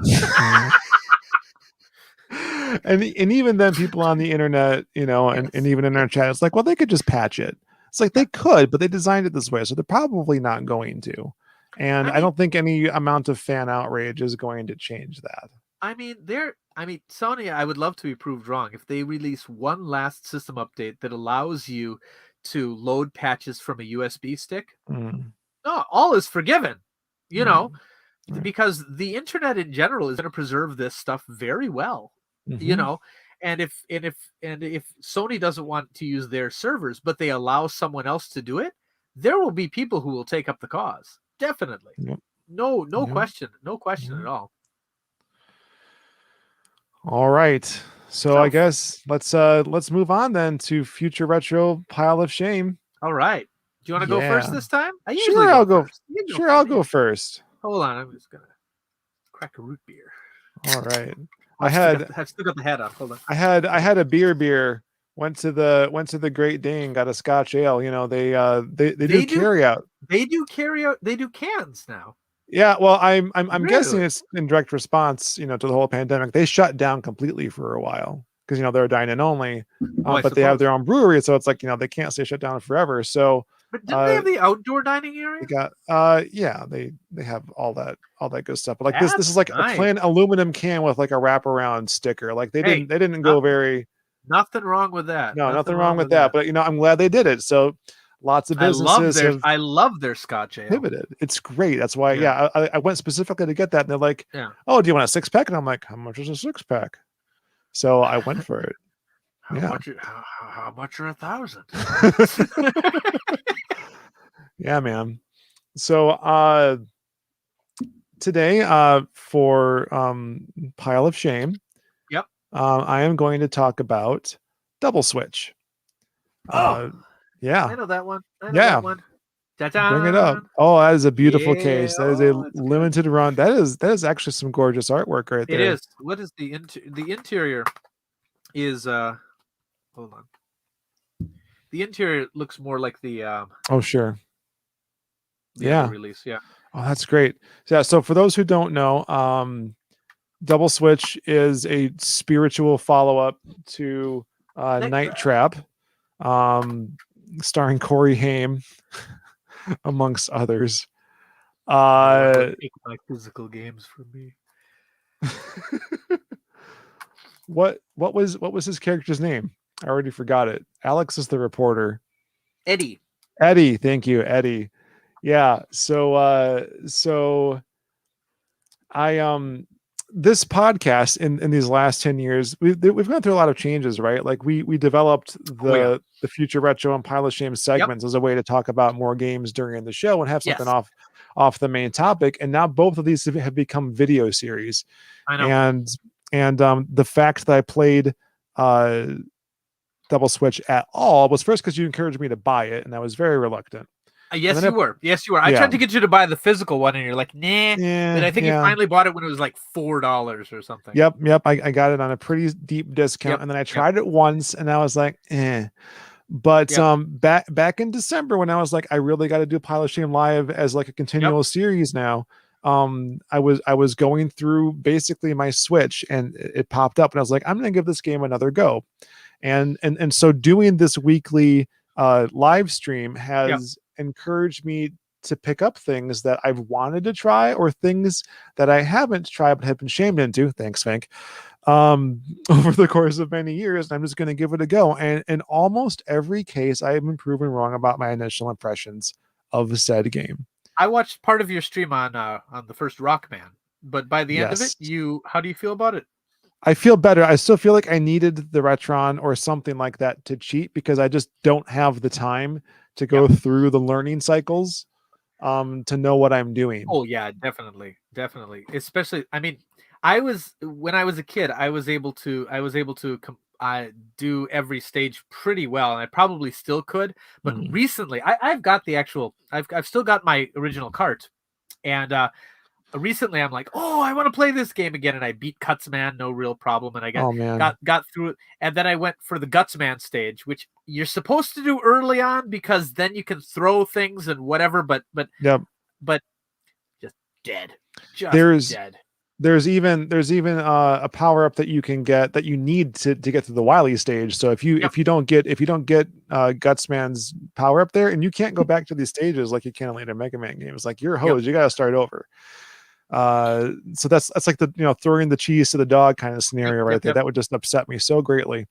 and even then, people on the internet, and even in our chat, it's like, well, they could just patch it. It's like they could, but they designed it this way, so they're probably not going to. And I don't think any amount of fan outrage is going to change that. I mean, Sony, I would love to be proved wrong if they release one last system update that allows you to load patches from a USB stick. No, all is forgiven, because the internet in general is going to preserve this stuff very well, and if Sony doesn't want to use their servers, but they allow someone else to do it, there will be people who will take up the cause. Definitely. No question at all. All right. So I guess let's move on then to Future Retro Pile of Shame. All right. Do you want to go first this time? I'll go first. Hold on, I'm just gonna crack a root beer. All right. I've still got the head on. Hold on. I had a beer. Went to the Great Dane, got a Scotch ale. They do carry out. They do carry out. They do cans now. Yeah, well, I'm guessing it's in direct response, to the whole pandemic. They shut down completely for a while because they're a dine-in only, but they have their own brewery, so it's like they can't stay shut down forever. So, but didn't they have the outdoor dining area? They got they have all that good stuff. But like this is like a plain aluminum can with like a wraparound sticker. Like they didn't go very. Nothing wrong with that. No, nothing wrong with that. But I'm glad they did it. So. Lots of businesses. I love their Scotch ale. Pivoted. It's great. That's why. Yeah, I went specifically to get that, and they're like, "Oh, do you want a 6-pack?" And I'm like, "How much is a 6-pack?" So I went for it. How much are 1,000? Yeah, man. So today, for Pile of Shame, I am going to talk about Double Switch. Yeah, I know that one. That one. Bring it up. Oh, that is a beautiful case. That is a limited good. run. That is actually some gorgeous artwork right there. It is. What is the interior? Is hold on. The interior looks more like the oh sure. The other release. Yeah. Oh, that's great. Yeah. So for those who don't know, Double Switch is a spiritual follow-up to Night Trap, starring Corey Haim, amongst others. Take my physical games from me. What was his character's name? I already forgot it. Alex is the reporter. Eddie. Thank you, Eddie. Yeah. So I this podcast in these last 10 years, we've gone through a lot of changes, right? Like we developed the Future Retro and Pile of Shame segments as a way to talk about more games during the show and have something off the main topic. And now both of these have become video series. I know. And the fact that I played Double Switch at all was first because you encouraged me to buy it, and I was very reluctant. Yes, you were. I tried to get you to buy the physical one, and you're like, nah. But I think you finally bought it when it was like $4 or something. Yep. I got it on a pretty deep discount, and then I tried it once, and I was like, eh. But back in December, when I was like, I really got to do Pile of Shame Live as like a continual series now. I was going through basically my Switch, and it popped up, and I was like, I'm gonna give this game another go. And so doing this weekly live stream has encouraged me to pick up things that I've wanted to try or things that I haven't tried but have been shamed into. Thanks, Vinnk. Over the course of many years, and I'm just going to give it a go. And in almost every case, I have been proven wrong about my initial impressions of said game. I watched part of your stream on the first Rockman, but by the end of it, how do you feel about it? I feel better. I still feel like I needed the Retron or something like that to cheat because I just don't have the time to go through the learning cycles to know what I'm doing. Oh yeah, definitely. Especially, I mean, when I was a kid, I was able to do every stage pretty well, and I probably still could. But recently, I've got I've still got my original cart, and recently I'm like, oh, I want to play this game again, and I beat Gutsman, no real problem, and I got through it, and then I went for the Gutsman stage, which you're supposed to do early on because then you can throw things and whatever, but just dead. There's even a power up that you can get that you need to get to the Wily stage. So if you don't get Gutsman's power up there, and you can't go back to these stages like you can in later Mega Man games, like you're hosed. You got to start over. So that's like the throwing the cheese to the dog kind of scenario right there. That would just upset me so greatly.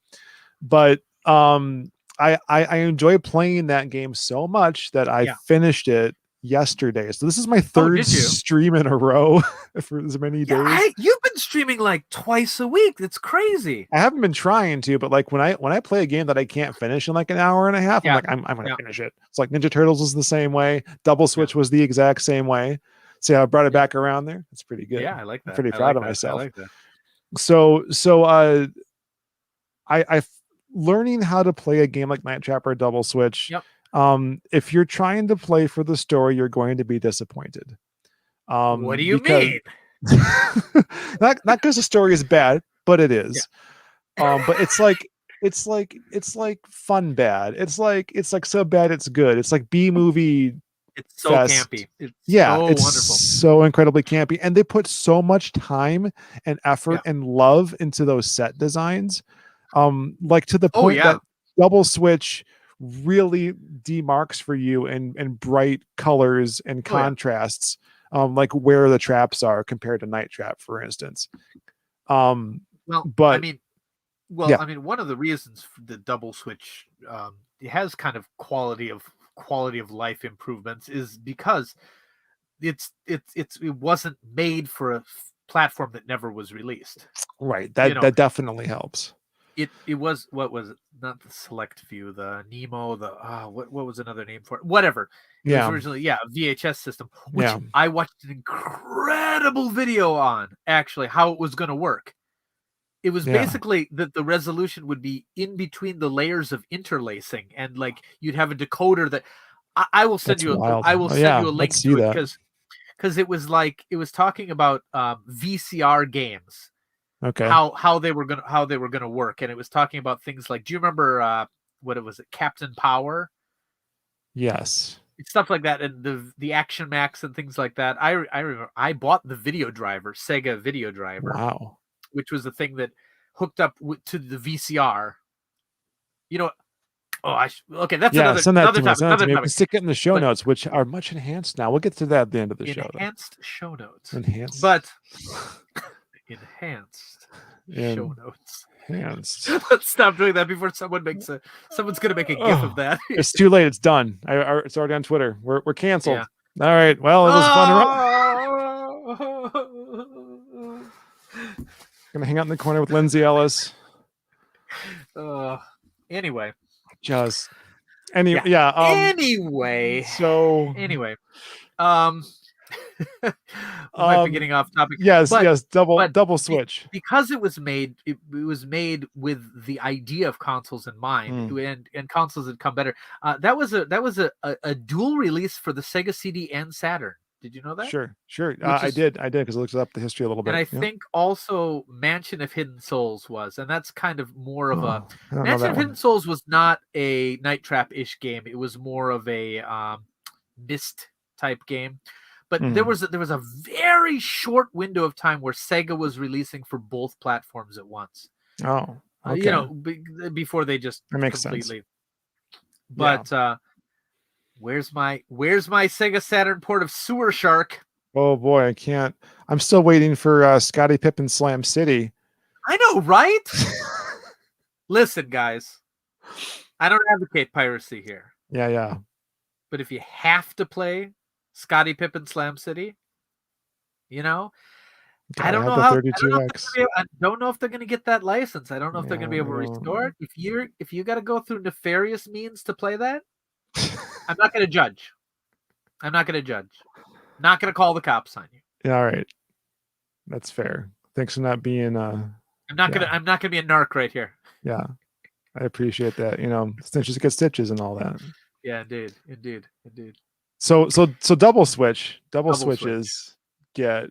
But I enjoy playing that game so much that I finished it yesterday. So this is my third stream in a row for as many days. You've been streaming like twice a week. That's crazy. I haven't been trying to, but like when I play a game that I can't finish in like an hour and a half, I'm like, I'm gonna finish it. It's like Ninja Turtles was the same way. Double Switch was the exact same way. See how I brought it back around there? It's pretty good. Yeah, I like that. I'm pretty proud of myself. I like that. So I learning how to play a game like Night Trap or Double Switch. If you're trying to play for the story, you're going to be disappointed. What do you mean? not because the story is bad, but it is. But it's like fun bad. It's like so bad it's good. It's like B-movie. It's so campy. It's wonderful. So incredibly campy. And they put so much time and effort and love into those set designs. Like to the point that Double Switch really demarks for you in bright colors and contrasts, like where the traps are compared to Night Trap, for instance. I mean, one of the reasons the Double Switch it has kind of quality of life improvements is because it wasn't made for a platform that never was released. Right. That definitely helps. It was, what was it? Not the Select View, the Nemo, what was another name for it? Whatever. It was originally, a VHS system, which I watched an incredible video on, actually, how it was going to work. It was basically that the resolution would be in between the layers of interlacing, and like you'd have a decoder that I will send That's you. wild. I will send yeah, you a link let's see to it that. because it was talking about VCR games, Okay. how they were gonna work, and it was talking about things like, do you remember what it was, Captain Power? Yes. It's stuff like that, and the Action Max and things like that. I remember I bought the video driver, Sega video driver, Wow. which was the thing that hooked up to the VCR. You know, okay, that's Yeah, send that to me. topic, Send that to me. We can topic. stick it in the show But notes, which are much enhanced now. We'll get to that at the end of the show, though. enhanced show notes. Enhanced. But enhanced show In- notes. Enhanced. Let's stop doing that before someone's gonna make a gif of that. It's too late. It's done. It's already on Twitter. We're canceled. Yeah. All right. Well, it was fun. Gonna hang out in the corner with Lindsay Ellis. Anyway. Just anyway. So anyway. We might be getting off topic. Yes, double switch. Because it was made with the idea of consoles in mind, and consoles had come better. That was a dual release for the Sega CD and Saturn. Did you know that? Sure. I did because it looks up the history a little bit. And I think also Mansion of Hidden Souls was, and that's kind of more of a Mansion of Hidden Souls was not a Night Trap-ish game. It was more of a Myst type game. But there was a very short window of time where Sega was releasing for both platforms at once. Oh, okay. Before they just that makes completely. Sense. But where's my Sega Saturn port of Sewer Shark? Oh boy, I can't. I'm still waiting for Scottie Pippen Slam City. I know, right? Listen, guys, I don't advocate piracy here. Yeah. But if you have to play Scottie Pippen Slam City, I don't know how. I don't know if they're going to get that license. I don't know if they're going to be able to restore it. If you got to go through nefarious means to play that, I'm not going to judge. Not going to call the cops on you. Yeah, all right, that's fair. Thanks for not being. I'm not gonna be a narc right here. Yeah, I appreciate that. Stitches get stitches and all that. Yeah, indeed. So double switch. Double switches get.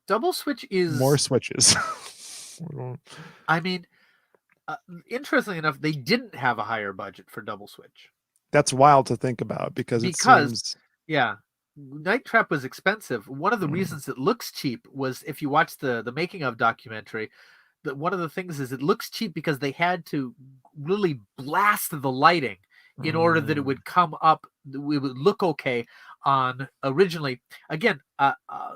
Double switch is more switches. I mean, interestingly enough, they didn't have a higher budget for double switch. That's wild to think about because it seems. Yeah, Night Trap was expensive. One of the reasons it looks cheap was if you watch the making of documentary, that one of the things is it looks cheap because they had to really blast the lighting in order that it would come up, it would look okay on originally. Again,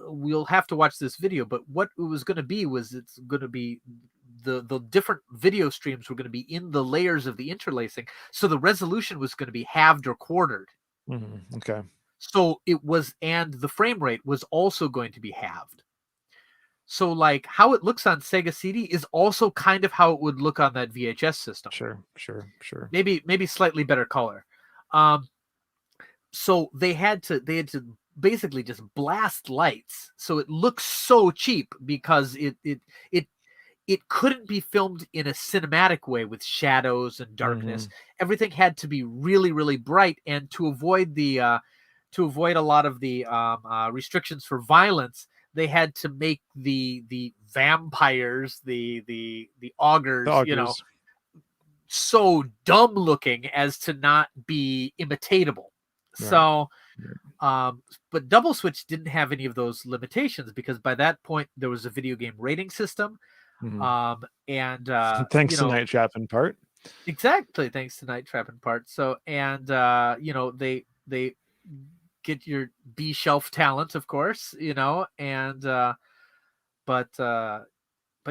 we'll have to watch this video, but what it was going to be was it's going to be the different video streams were going to be in the layers of the interlacing. So the resolution was going to be halved or quartered. Okay. So it was, and the frame rate was also going to be halved. So like how it looks on Sega CD is also kind of how it would look on that VHS system. Sure. Maybe slightly better color. So they had to basically just blast lights. So it looks so cheap because it couldn't be filmed in a cinematic way with shadows and darkness. Everything had to be really, really bright, and to avoid a lot of the restrictions for violence, they had to make the vampires, the augurs, so dumb looking as to not be imitatable. Right. So, but Double Switch didn't have any of those limitations because by that point there was a video game rating system. And thanks to Night Trap in part. Exactly, thanks to Night Trap in part. So, and they get your B shelf talent, of course, and but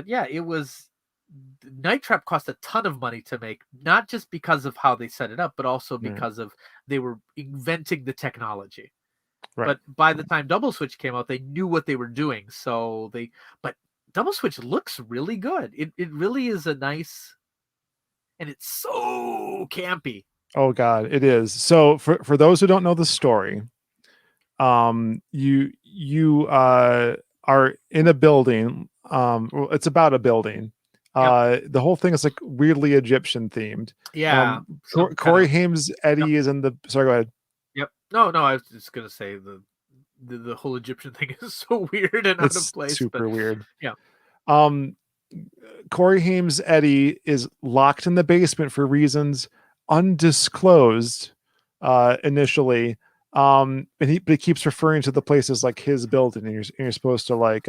yeah, it was Night Trap cost a ton of money to make, not just because of how they set it up, but also because of they were inventing the technology. Right. But by the time Double Switch came out, they knew what they were doing. So but Double Switch looks really good. It really is a nice, and it's so campy. Oh God, it is. So for those who don't know the story, you are in a building. It's about a building. The whole thing is like weirdly Egyptian themed. Yeah. Corey Haim's Eddie is in the. Sorry, go ahead. Yep. No, I was just gonna say the whole Egyptian thing is so weird and out of place. Super weird. Yeah. Corey Haim's Eddie is locked in the basement for reasons undisclosed initially. And he keeps referring to the place as like his building, and you're supposed to like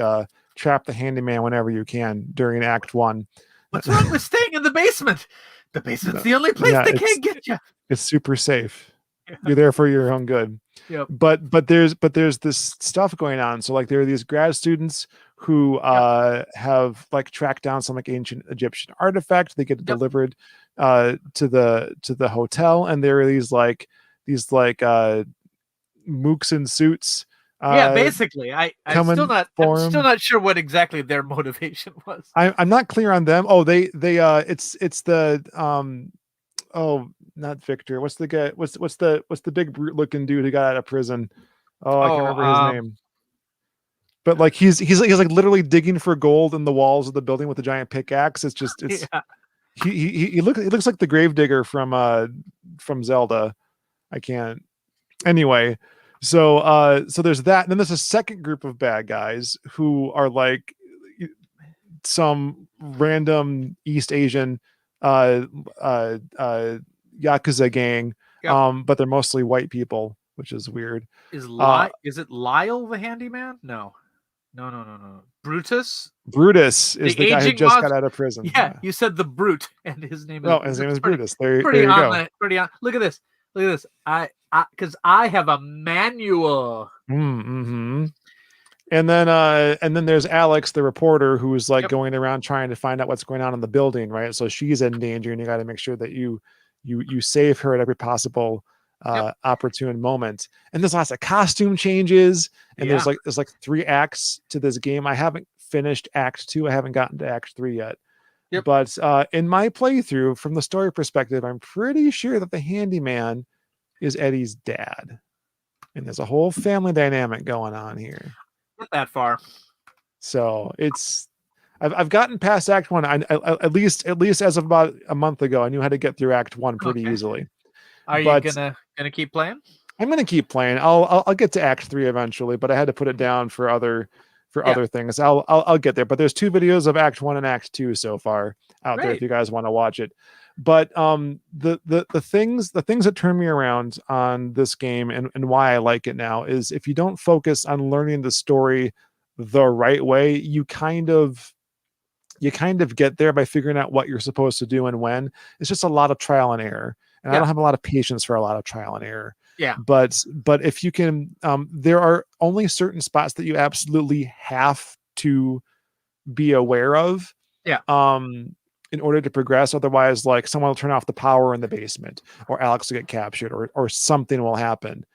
trap the handyman whenever you can during Act 1. What's wrong with staying in the basement? The basement's the only place they can't get you. It's super safe. Yeah. You're there for your own good. Yep. But there's this stuff going on. So like there are these grad students who have like tracked down some like ancient Egyptian artifact. They get delivered to the hotel, and there are these mooks in suits. Basically, I'm still not sure what exactly their motivation was. I'm not clear on them. Oh, it's the not Victor. What's the guy? What's the big brute looking dude who got out of prison? I can't remember his name. But like he's like literally digging for gold in the walls of the building with a giant pickaxe. He looks like the gravedigger from Zelda. I can't. Anyway, so there's that, and then there's a second group of bad guys who are like some random East Asian Yakuza gang, but they're mostly white people, which is weird. Is it Lyle the handyman? No. Brutus is the guy who just got out of prison. Yeah, you said the Brute, and his name is. Oh, his name is Brutus. There you go. Pretty on. Look at this. Because I have a manual. Mm-hmm. And then there's Alex, the reporter, who's like going around trying to find out what's going on in the building, right? So she's in danger, and you got to make sure that you save her at every possible opportune moment. And there's lots of costume changes, and there's like 3 acts to this game. I haven't finished Act 2. I haven't gotten to Act 3 yet. But in my playthrough, from the story perspective, I'm pretty sure that the handyman is Eddie's dad, and there's a whole family dynamic going on here. Not that far. So I've gotten past Act 1. I at least as of about a month ago, I knew how to get through Act 1 pretty easily. Are you gonna keep playing? I'm gonna keep playing. I'll get to Act 3 eventually, but I had to put it down for other things. I'll get there. But there's 2 videos of Act 1 and Act 2 so far out there if you guys want to watch it. But the things that turn me around on this game and why I like it now is if you don't focus on learning the story the right way, you kind of get there by figuring out what you're supposed to do and when. It's just a lot of trial and error. And I don't have a lot of patience for a lot of trial and error. Yeah. But if you can, there are only certain spots that you absolutely have to be aware of. Yeah. In order to progress. Otherwise, like someone will turn off the power in the basement, or Alex will get captured, or something will happen.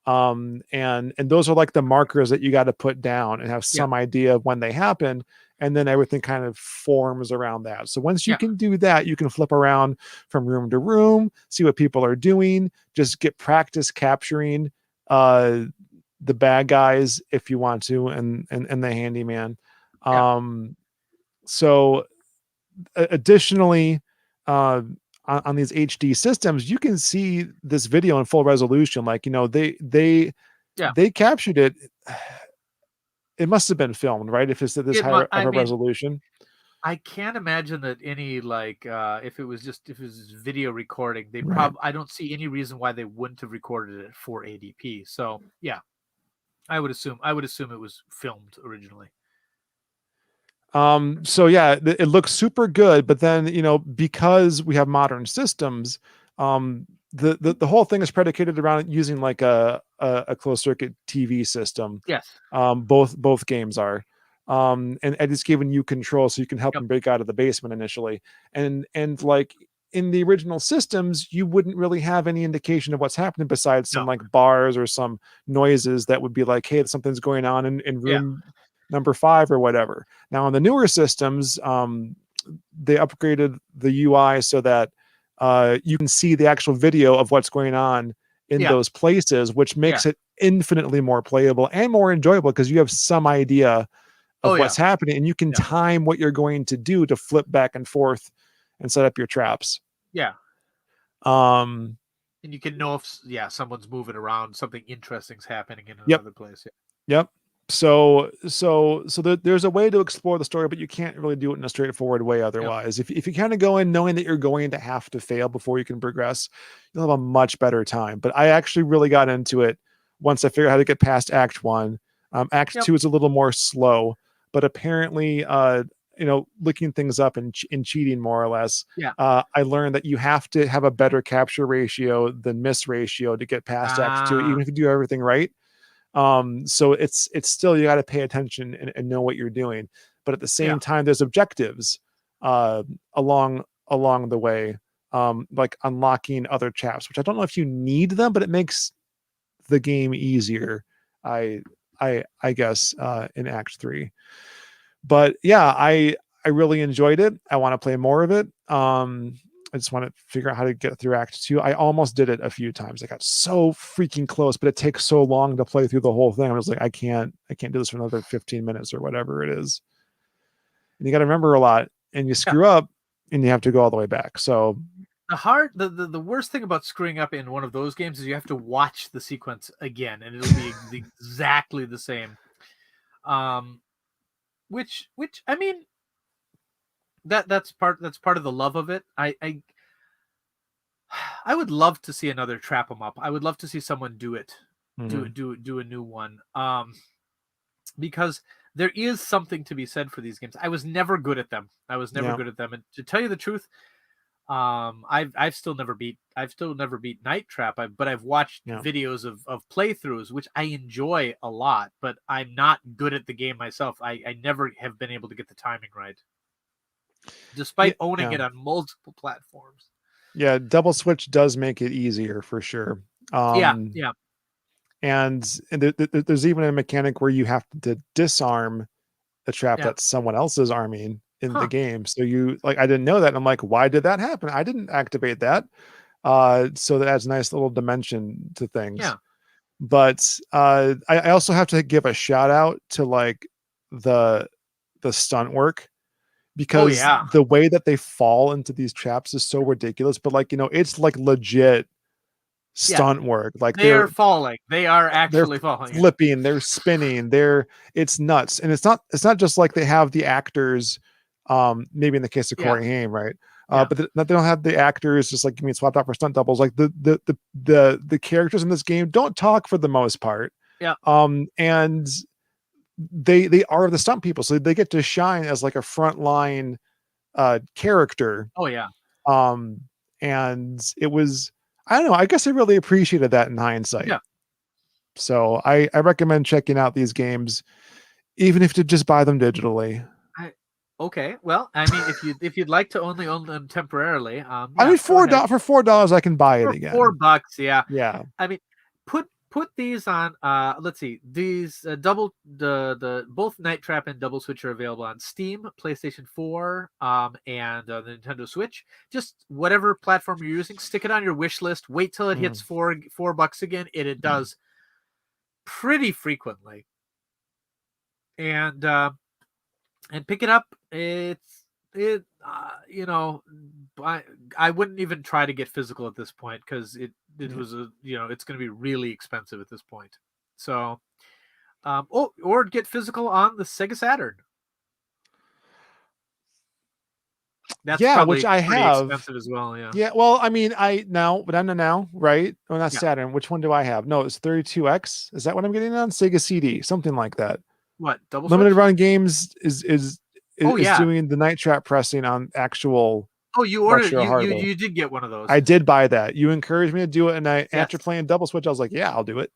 And those are like the markers that you got to put down and have some idea of when they happen. And then everything kind of forms around that. So once you can do that, you can flip around from room to room, see what people are doing, just get practice capturing the bad guys if you want to, and the handyman. So additionally, on these HD systems, you can see this video in full resolution. Like, they captured it. It must have been filmed, right? If it's at this high of a resolution. I can't imagine that any if it was video recording, I don't see any reason why they wouldn't have recorded it at 480p. So yeah, I would assume it was filmed originally. So yeah, it looks super good, but then, because we have modern systems, the whole thing is predicated around using like a closed circuit TV system. Yes. Both games are. And Eddie's giving you control so you can help him break out of the basement initially. And like in the original systems, you wouldn't really have any indication of what's happening besides some like bars or some noises that would be like, hey, something's going on in room number 5 or whatever. Now on the newer systems, they upgraded the UI so that you can see the actual video of what's going on in those places, which makes it infinitely more playable and more enjoyable because you have some idea of what's happening, and you can time what you're going to do to flip back and forth and set up your traps. Yeah. And you can know if someone's moving around, something interesting's happening in another place. Yep. So there's a way to explore the story, but you can't really do it in a straightforward way otherwise. If you kind of go in knowing that you're going to have to fail before you can progress, you'll have a much better time. But I actually really got into it once I figured out how to get past Act 1. Act 2 is a little more slow, but apparently, looking things up and cheating more or less, I learned that you have to have a better capture ratio than miss ratio to get past Act 2, even if you do everything right. So it's still, you got to pay attention and know what you're doing, but at the same time, there's objectives along the way, like unlocking other traps, which I don't know if you need them, but it makes the game easier, I guess, in Act 3. But yeah, I really enjoyed it. I want to play more of it. I just want to figure out how to get through Act 2. I almost did it a few times. I got so freaking close, but it takes so long to play through the whole thing. I was like, I can't do this for another 15 minutes or whatever it is. And you got to remember a lot, and you screw up and you have to go all the way back. So the worst thing about screwing up in one of those games is you have to watch the sequence again, and it'll be exactly the same. Which I mean, that's part of the love of it. I would love to see another Trap 'em Up. I would love to see someone do it, do a new one. Because there is something to be said for these games. I was never good at them. And to tell you the truth, I've still never beat Night Trap. But I've watched videos of playthroughs, which I enjoy a lot. But I'm not good at the game myself. I never have been able to get the timing right, despite owning it on multiple platforms. Yeah, double switch does make it easier for sure. And there's even a mechanic where you have to disarm a trap that someone else is arming in the game. So you, like, I didn't know that. And I'm like, why did that happen? I didn't activate that. So that adds a nice little dimension to things. Yeah. But I also have to give a shout out to like the stunt work, because the way that they fall into these traps is so ridiculous. But like, it's like legit stunt work. Like they're falling. They are actually falling. Flipping, they're spinning, it's nuts. And it's not just like they have the actors, maybe in the case of Corey Haim, right? But they don't have the actors just like swapped out for stunt doubles. Like the characters in this game don't talk for the most part. And they are the stunt people, so they get to shine as like a frontline character. And it was, I don't know, I guess I really appreciated that in hindsight. So I recommend checking out these games, even if you just buy them digitally. Okay, well, I mean, if you'd like to only own them temporarily, I mean, for $4 I can buy it again. $4, yeah. I mean, put these on. Let's see, these both Night Trap and Double Switch are available on Steam, PlayStation 4, and the Nintendo Switch. Just whatever platform you're using, stick it on your wish list. Wait till it hits $4 again. It does pretty frequently, and pick it up. I wouldn't even try to get physical at this point, because it was it's going to be really expensive at this point. So, or get physical on the Sega Saturn. That's probably which I have expensive as well. Well, I mean, now, right? Well, not Saturn. Which one do I have? No, it's 32X. Is that what I'm getting on? Sega CD, something like that. What, Double Limited Switch? Run Games is doing the Night Trap pressing on actual. Oh, you ordered you did get one of those. I did buy that. You encouraged me to do it, and after playing Double Switch, I was like, yeah, I'll do it.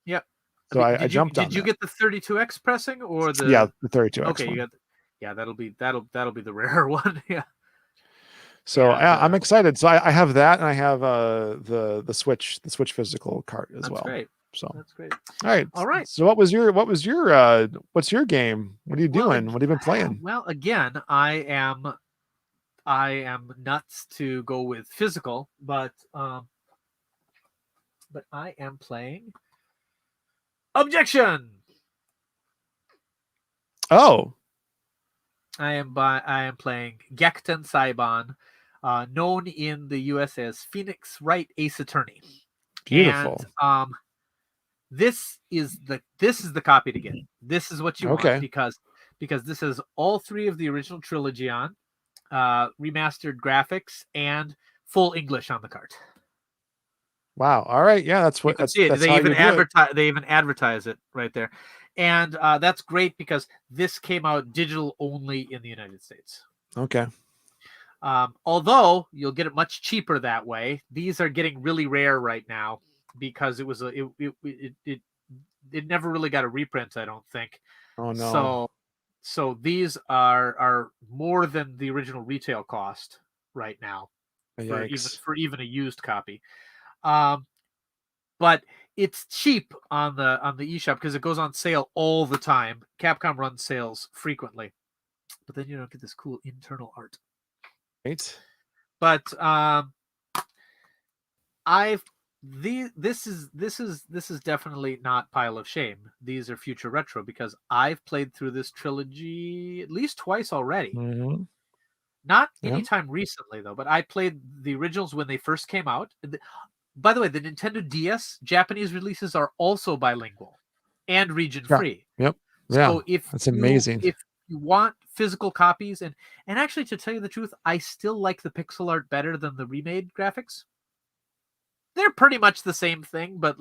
Yep. So I jumped on. Did you get the 32X pressing or the? Yeah, the 32X. Okay, one. You got. That'll be the rare one. So I'm excited. So I have that, and I have the Switch physical cart as well. Great. So that's great. All right. So what's your game? What are you doing? What have you been playing? Well, again, I am nuts to go with physical, but I am playing Objection. Oh, I am playing Gyakuten Saiban, known in the U.S. as Phoenix Wright Ace Attorney. beautiful. And this is the copy to get. This is what you want because this has all 3 of the original trilogy on, remastered graphics, and full English on the cart. Wow. All right. Yeah, that's what. You can see it. That's They how even you do it. They even advertise it right there, and that's great because this came out digital only in the United States. Okay. Although you'll get it much cheaper that way. These are getting really rare right now because it never really got a reprint, I don't think. Oh no. So these are more than the original retail cost right now Yikes. for even a used copy. But it's cheap on the eShop because it goes on sale all the time. Capcom runs sales frequently, but then you don't get this cool internal art. Right. But this is definitely not pile of shame. These are future retro because I've played through this trilogy at least twice already. Mm-hmm. Not anytime recently though, but I played the originals when they first came out. By the way, the Nintendo DS Japanese releases are also bilingual and region free. Yep. Yeah. So that's amazing. If you want physical copies, and actually, to tell you the truth, I still like the pixel art better than the remade graphics. They're pretty much the same thing, but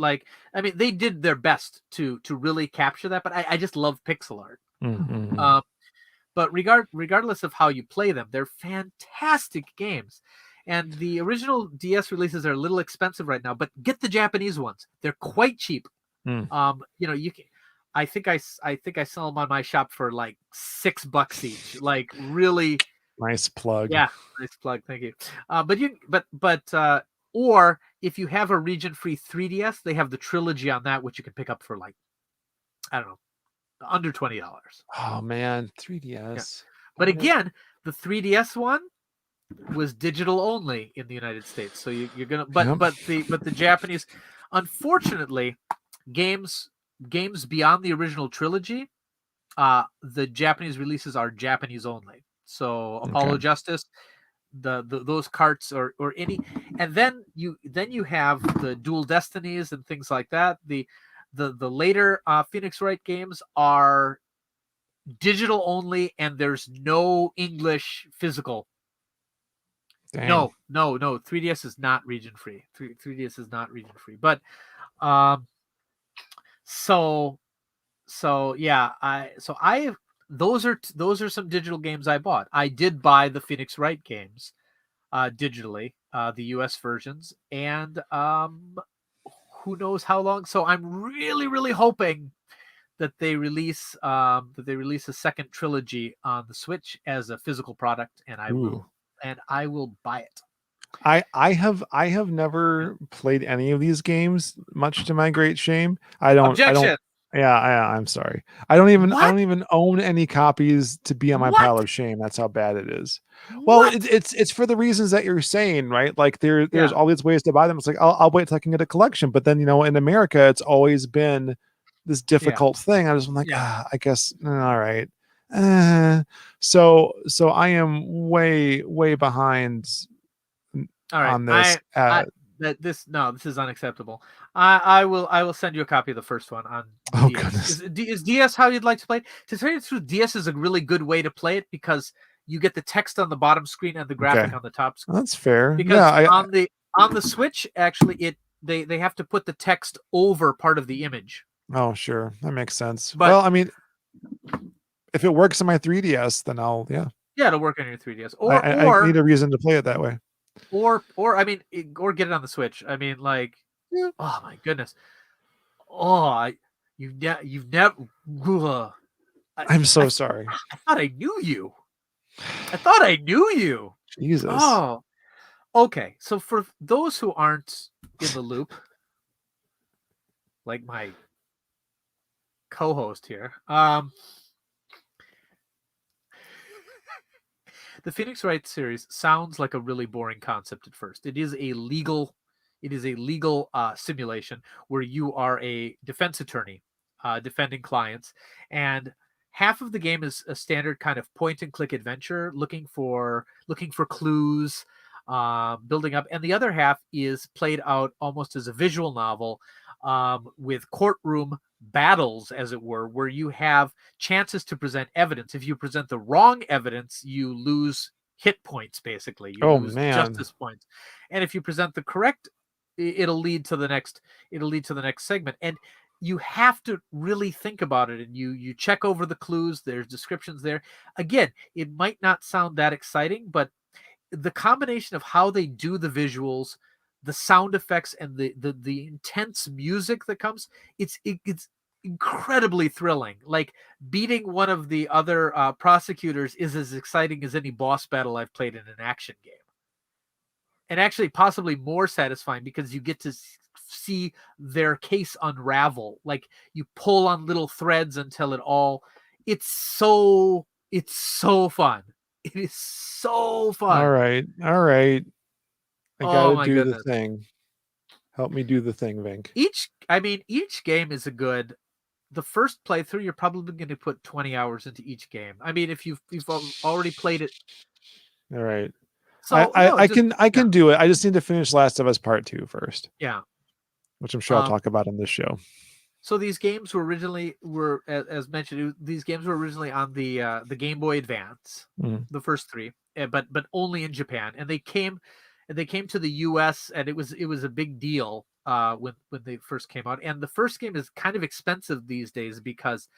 they did their best to really capture that. But I just love pixel art. Mm-hmm. But regardless of how you play them, they're fantastic games. And the original DS releases are a little expensive right now, but get the Japanese ones. They're quite cheap. You can. I think I sell them on my shop for like $6 each. Like really nice plug. Yeah, nice plug. Thank you. Or if you have a region-free 3DS, they have the trilogy on that, which you can pick up for like, I don't know, under $20. Oh man, 3DS. Yeah. But again, the 3DS one was digital only in the United States, so you're gonna. But the Japanese, unfortunately, games beyond the original trilogy, the Japanese releases are Japanese only. So Apollo Justice, those carts or any, and then you have the Dual Destinies and things like that. The later Phoenix Wright games are digital only, and there's no English physical. Dang. No. 3DS is not region free. 3DS is not region free. But so yeah, those are some digital games I bought. I did buy the Phoenix Wright games digitally, the US versions, and who knows how long. So I'm really hoping that they release a second trilogy on the Switch as a physical product, and I will buy it. I have never played any of these games, much to my great shame. Objection. I'm sorry. I don't even own any copies to be on my pile of shame. That's how bad it is. Well, it's for the reasons that you're saying, right? Like there's all these ways to buy them. It's like I'll wait till I can get a collection. But then in America, it's always been this difficult thing. I was like, I guess all right. So I am way behind on this. This is unacceptable. I will send you a copy of the first one on DS. Goodness. Is DS how you'd like to play it? To tell you the truth, DS is a really good way to play it because you get the text on the bottom screen and the graphic on the top screen. That's fair. Because on the Switch, actually, they have to put the text over part of the image. Oh, sure, that makes sense. Well, I mean, if it works on my 3DS, then it'll work on your 3DS. Or I need a reason to play it that way. Or get it on the Switch. I mean, oh my goodness. Oh, you've never. I'm so sorry. I thought I knew you. Jesus. Oh, okay. So for those who aren't in the loop, like my co-host here, the Phoenix Wright series sounds like a really boring concept at first. It is a legal simulation where you are a defense attorney defending clients, and half of the game is a standard kind of point and click adventure, looking for clues, building up, and the other half is played out almost as a visual novel, with courtroom battles, as it were, where you have chances to present evidence. If you present the wrong evidence, you lose hit points. Basically, you Oh lose man. justice points, and if you present the correct, it'll lead to the next segment. And you have to really think about it, and you check over the clues. There's descriptions there. Again, it might not sound that exciting, but the combination of how they do the visuals, the sound effects, and the intense music that comes, it's incredibly thrilling. Like, beating one of the other prosecutors is as exciting as any boss battle I've played in an action game, and actually possibly more satisfying, because you get to see their case unravel. Like, you pull on little threads until it's so fun. It is so fun. All right. I Oh gotta my do the goodness. thing. Help me do the thing, Vinnk. Each game is the first playthrough, you're probably going to put 20 hours into each game. I mean, if you've already played it. All right. So I can do it. I just need to finish Last of Us Part 2 first. Yeah. Which I'm sure I'll talk about on this show. So these games were as mentioned, these games were originally on the Game Boy Advance, the first three, but only in Japan, and they came to the US, and it was a big deal when they first came out. And the first game is kind of expensive these days, because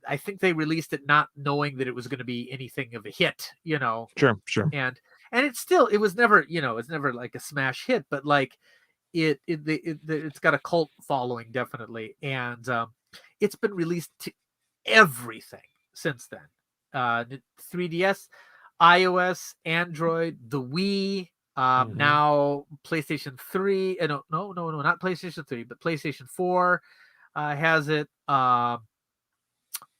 I think they released it not knowing that it was going to be anything of a hit, Sure. And it was never, it's never like a smash hit, but like it's got a cult following, definitely, and it's been released to everything since then. 3DS, iOS, Android, the Wii, now PlayStation 3. No, not PlayStation 3, but PlayStation 4 has it.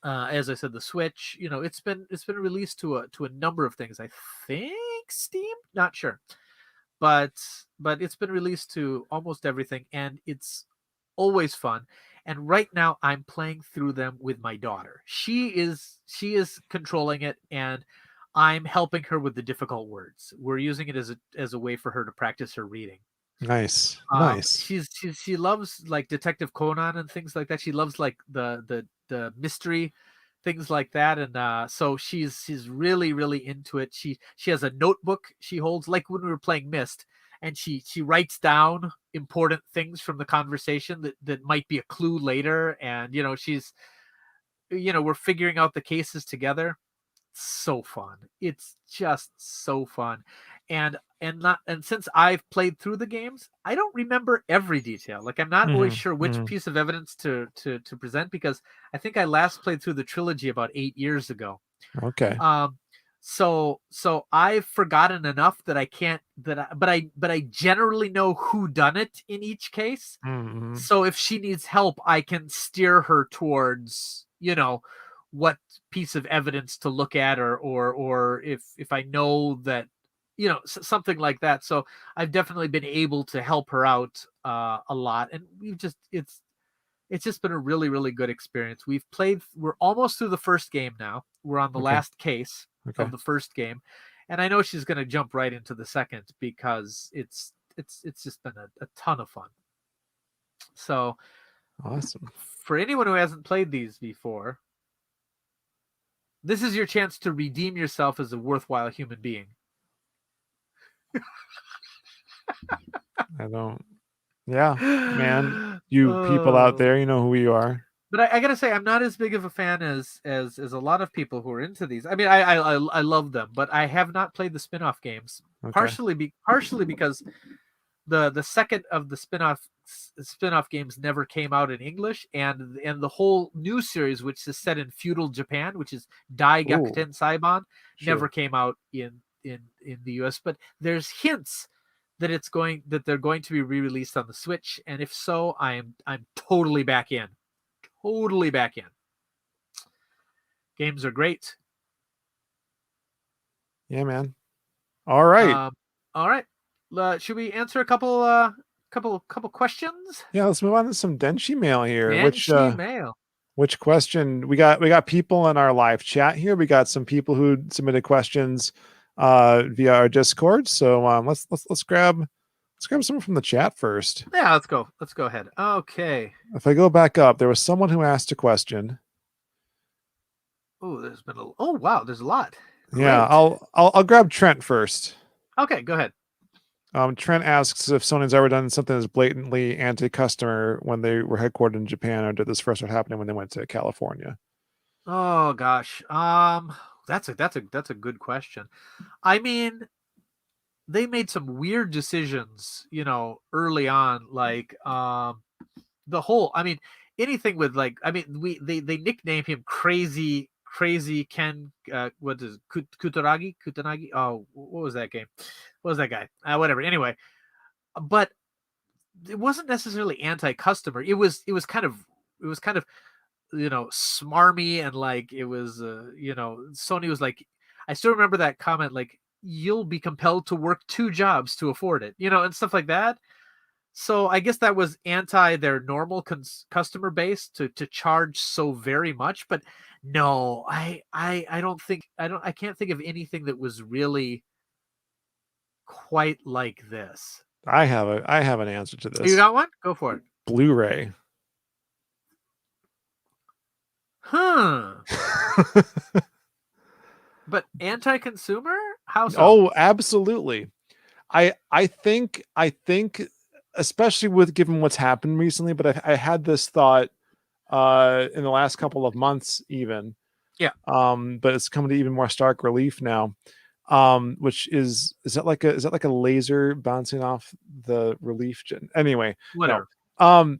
As I said, the Switch. It's been released to a number of things. I think Steam, not sure. But it's been released to almost everything, and it's always fun. And right now I'm playing through them with my daughter. She is controlling it, and I'm helping her with the difficult words. We're using it as a way for her to practice her reading. Nice. She loves like Detective Conan and things like that. She loves like the mystery things like that, and so she's really into it. She has a notebook she holds, like when we were playing Myst, and she writes down important things from the conversation that might be a clue later. And she's we're figuring out the cases together. So fun. It's just so fun. And since I've played through the games, I don't remember every detail. Like, I'm not always sure which piece of evidence to present, because I think I last played through the trilogy about 8 years ago. Okay. So I've forgotten enough that I can't but I generally know who done it in each case. So if she needs help, I can steer her towards, what piece of evidence to look at, or if I know that, something like that. So I've definitely been able to help her out a lot, and it's just been a really good experience. We're almost through the first game now. We're on the last case of the first game, and I know she's going to jump right into the second, because it's just been a ton of fun. So awesome. For anyone who hasn't played these before, this is your chance to redeem yourself as a worthwhile human being. I don't. Yeah, man. You people out there, you know who you are. But I gotta say, I'm not as big of a fan as a lot of people who are into these. I mean, I love them, but I have not played the spin-off games. Partially because the second of the spin-off games never came out in English, and the whole new series, which is set in feudal Japan, which is Gyakuten Saiban, never came out in the US. But there's hints that they're going to be re-released on the Switch, and if so, I'm totally back in. Totally back in. Games are great. Yeah, man. All right. All right. Should we answer a couple questions? Yeah, let's move on to some Denshimail here. Denshimail. Which question? We got people in our live chat here. We got some people who submitted questions via our Discord. So let's grab someone from the chat first. Yeah, let's go. Let's go ahead. Okay. If I go back up, there was someone who asked a question. Oh, there's been a. Oh, wow, there's a lot. Great. Yeah, I'll grab Trent first. Okay, go ahead. Trent asks if Sony's ever done something as blatantly anti-customer when they were headquartered in Japan, or did this first start happening when they went to California? Oh gosh, that's a good question. I mean, they made some weird decisions, early on, like the whole. I mean, anything with like, I mean, they nicknamed him Crazy Ken. What is Kutanagi? Oh, what was that game? What was that guy? Whatever. Anyway, but it wasn't necessarily anti-customer. It was kind of smarmy, and like it was Sony was like, I still remember that comment, like, you'll be compelled to work 2 jobs to afford it, and stuff like that. So I guess that was anti their normal customer base to charge so very much. But no, I can't think of anything that was really quite like this. I have an answer to this. You got one? Go for it. Blu-ray. Huh. But anti-consumer? How so? Oh, absolutely. I think especially with given what's happened recently, but I had this thought in the last couple of months even. Yeah. But it's coming to even more stark relief now. Which is that like a laser bouncing off the relief anyway, Whatever. No.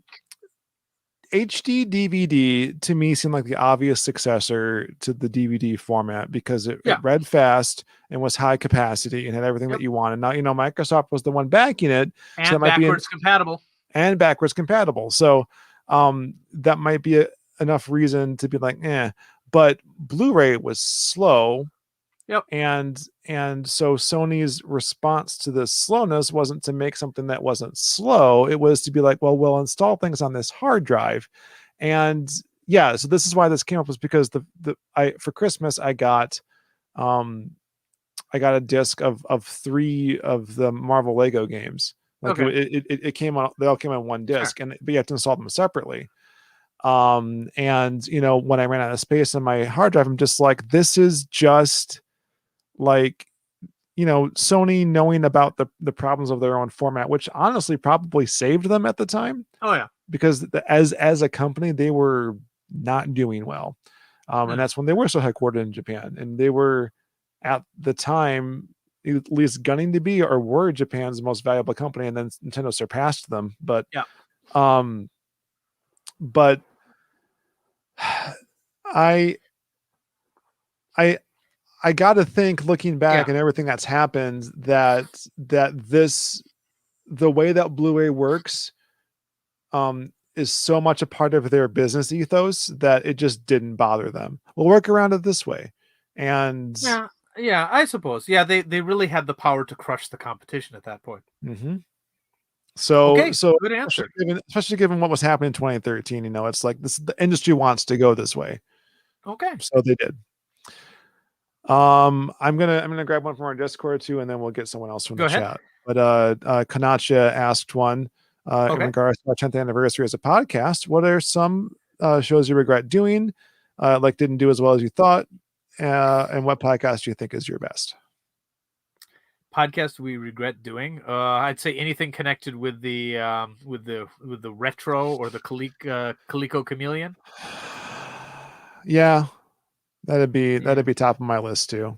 HD DVD to me seemed like the obvious successor to the DVD format because it read fast and was high capacity and had everything that you wanted. Now, Microsoft was the one backing it. And so that might backwards compatible. And backwards compatible. So that might be enough reason to be like, but Blu-ray was slow. Yep. And so Sony's response to this slowness wasn't to make something that wasn't slow. It was to be like, well, we'll install things on this hard drive. And so this is why this came up, was because for Christmas I got a disc of 3 of the Marvel Lego games. Like it came on, they all came on one disc, but you have to install them separately. And when I ran out of space on my hard drive, I'm just like, this is just like, Sony knowing about the problems of their own format, which honestly probably saved them at the time. Oh yeah, because as a company, they were not doing well. And that's when they were so headquartered in Japan, and they were at the time at least gunning to be, or were, Japan's most valuable company, and then Nintendo surpassed them. But but I got to think, looking back and everything that's happened, that the way that Blu-ray works is so much a part of their business ethos that it just didn't bother them. We'll work around it this way. And yeah, I suppose. Yeah, they really had the power to crush the competition at that point. Mm-hmm. So good answer. Especially given what was happening in 2013, it's like the industry wants to go this way. Okay. So they did. I'm gonna grab one from our Discord too, and then we'll get someone else from the chat. But Kanacha asked one in regards to our 10th anniversary as a podcast. What are some shows you regret doing, like didn't do as well as you thought, and what podcast do you think is your best? Podcast we regret doing? I'd say anything connected with the retro or the Coleco Chameleon. Yeah. That'd be top of my list too.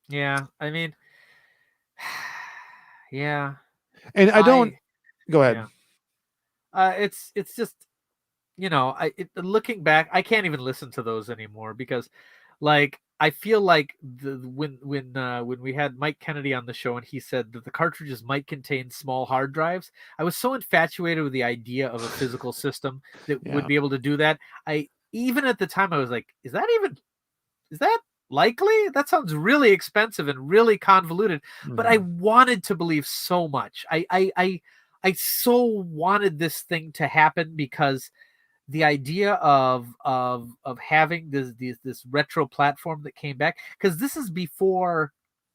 Yeah, I mean, yeah. And I don't go ahead. Yeah. It's just, looking back, I can't even listen to those anymore because, like, I feel like when we had Mike Kennedy on the show and he said that the cartridges might contain small hard drives, I was so infatuated with the idea of a physical system that would be able to do that. Even at the time I was like, is that likely? That sounds really expensive and really convoluted. But I wanted to believe so much. I so wanted this thing to happen because the idea of having this retro platform that came back, because this is before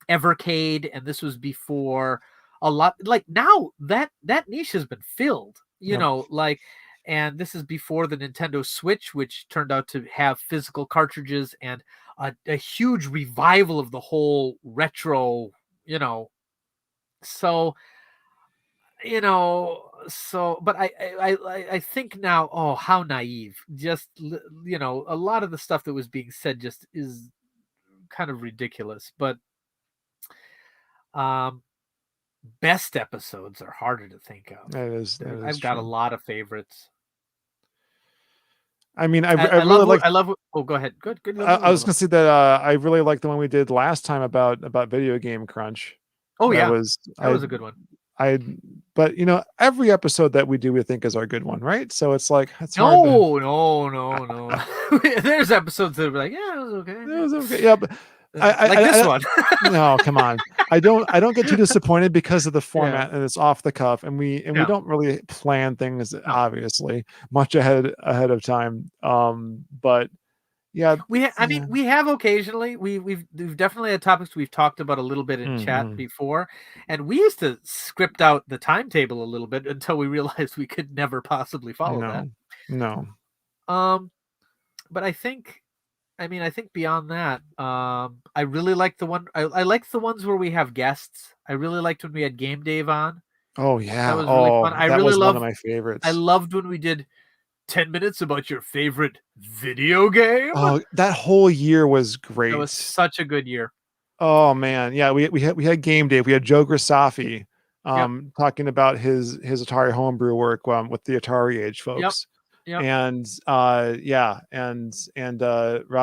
Evercade, and this was before a lot, like, now that niche has been filled, Yep. like, and this is before the Nintendo Switch, which turned out to have physical cartridges, and a huge revival of the whole retro, so but I think now, oh, how naive, just, a lot of the stuff that was being said just is kind of ridiculous. But best episodes are harder to think of. That is I've got a true. lot of favorites. I mean, I really love like. I love. Oh, go ahead. Good. I was gonna say that I really like the one we did last time about video game crunch. Oh That yeah, was that was a good one. but every episode that we do, we think is our good one, right? So it's like, it's hard to. No. There's episodes that are like, yeah, it was okay. It was okay. Yeah, but like this one. No, come on. I don't get too disappointed because of the format, and it's off the cuff, and we don't really plan things obviously much ahead of time. But yeah, we have occasionally, we've definitely had topics we've talked about a little bit in chat before, and we used to script out the timetable a little bit until we realized we could never possibly follow that. No. But I think beyond that, I really like the one. I like the ones where we have guests. I really liked when we had Game Dave on. Oh yeah, that was really fun. That was one of my favorites. I loved when we did 10 minutes about your favorite video game. Oh, that whole year was great. It was such a good year. Oh man, yeah, we had Game Dave. We had Joe Grisafi talking about his Atari homebrew work with the Atari Age folks. Yep. And Rob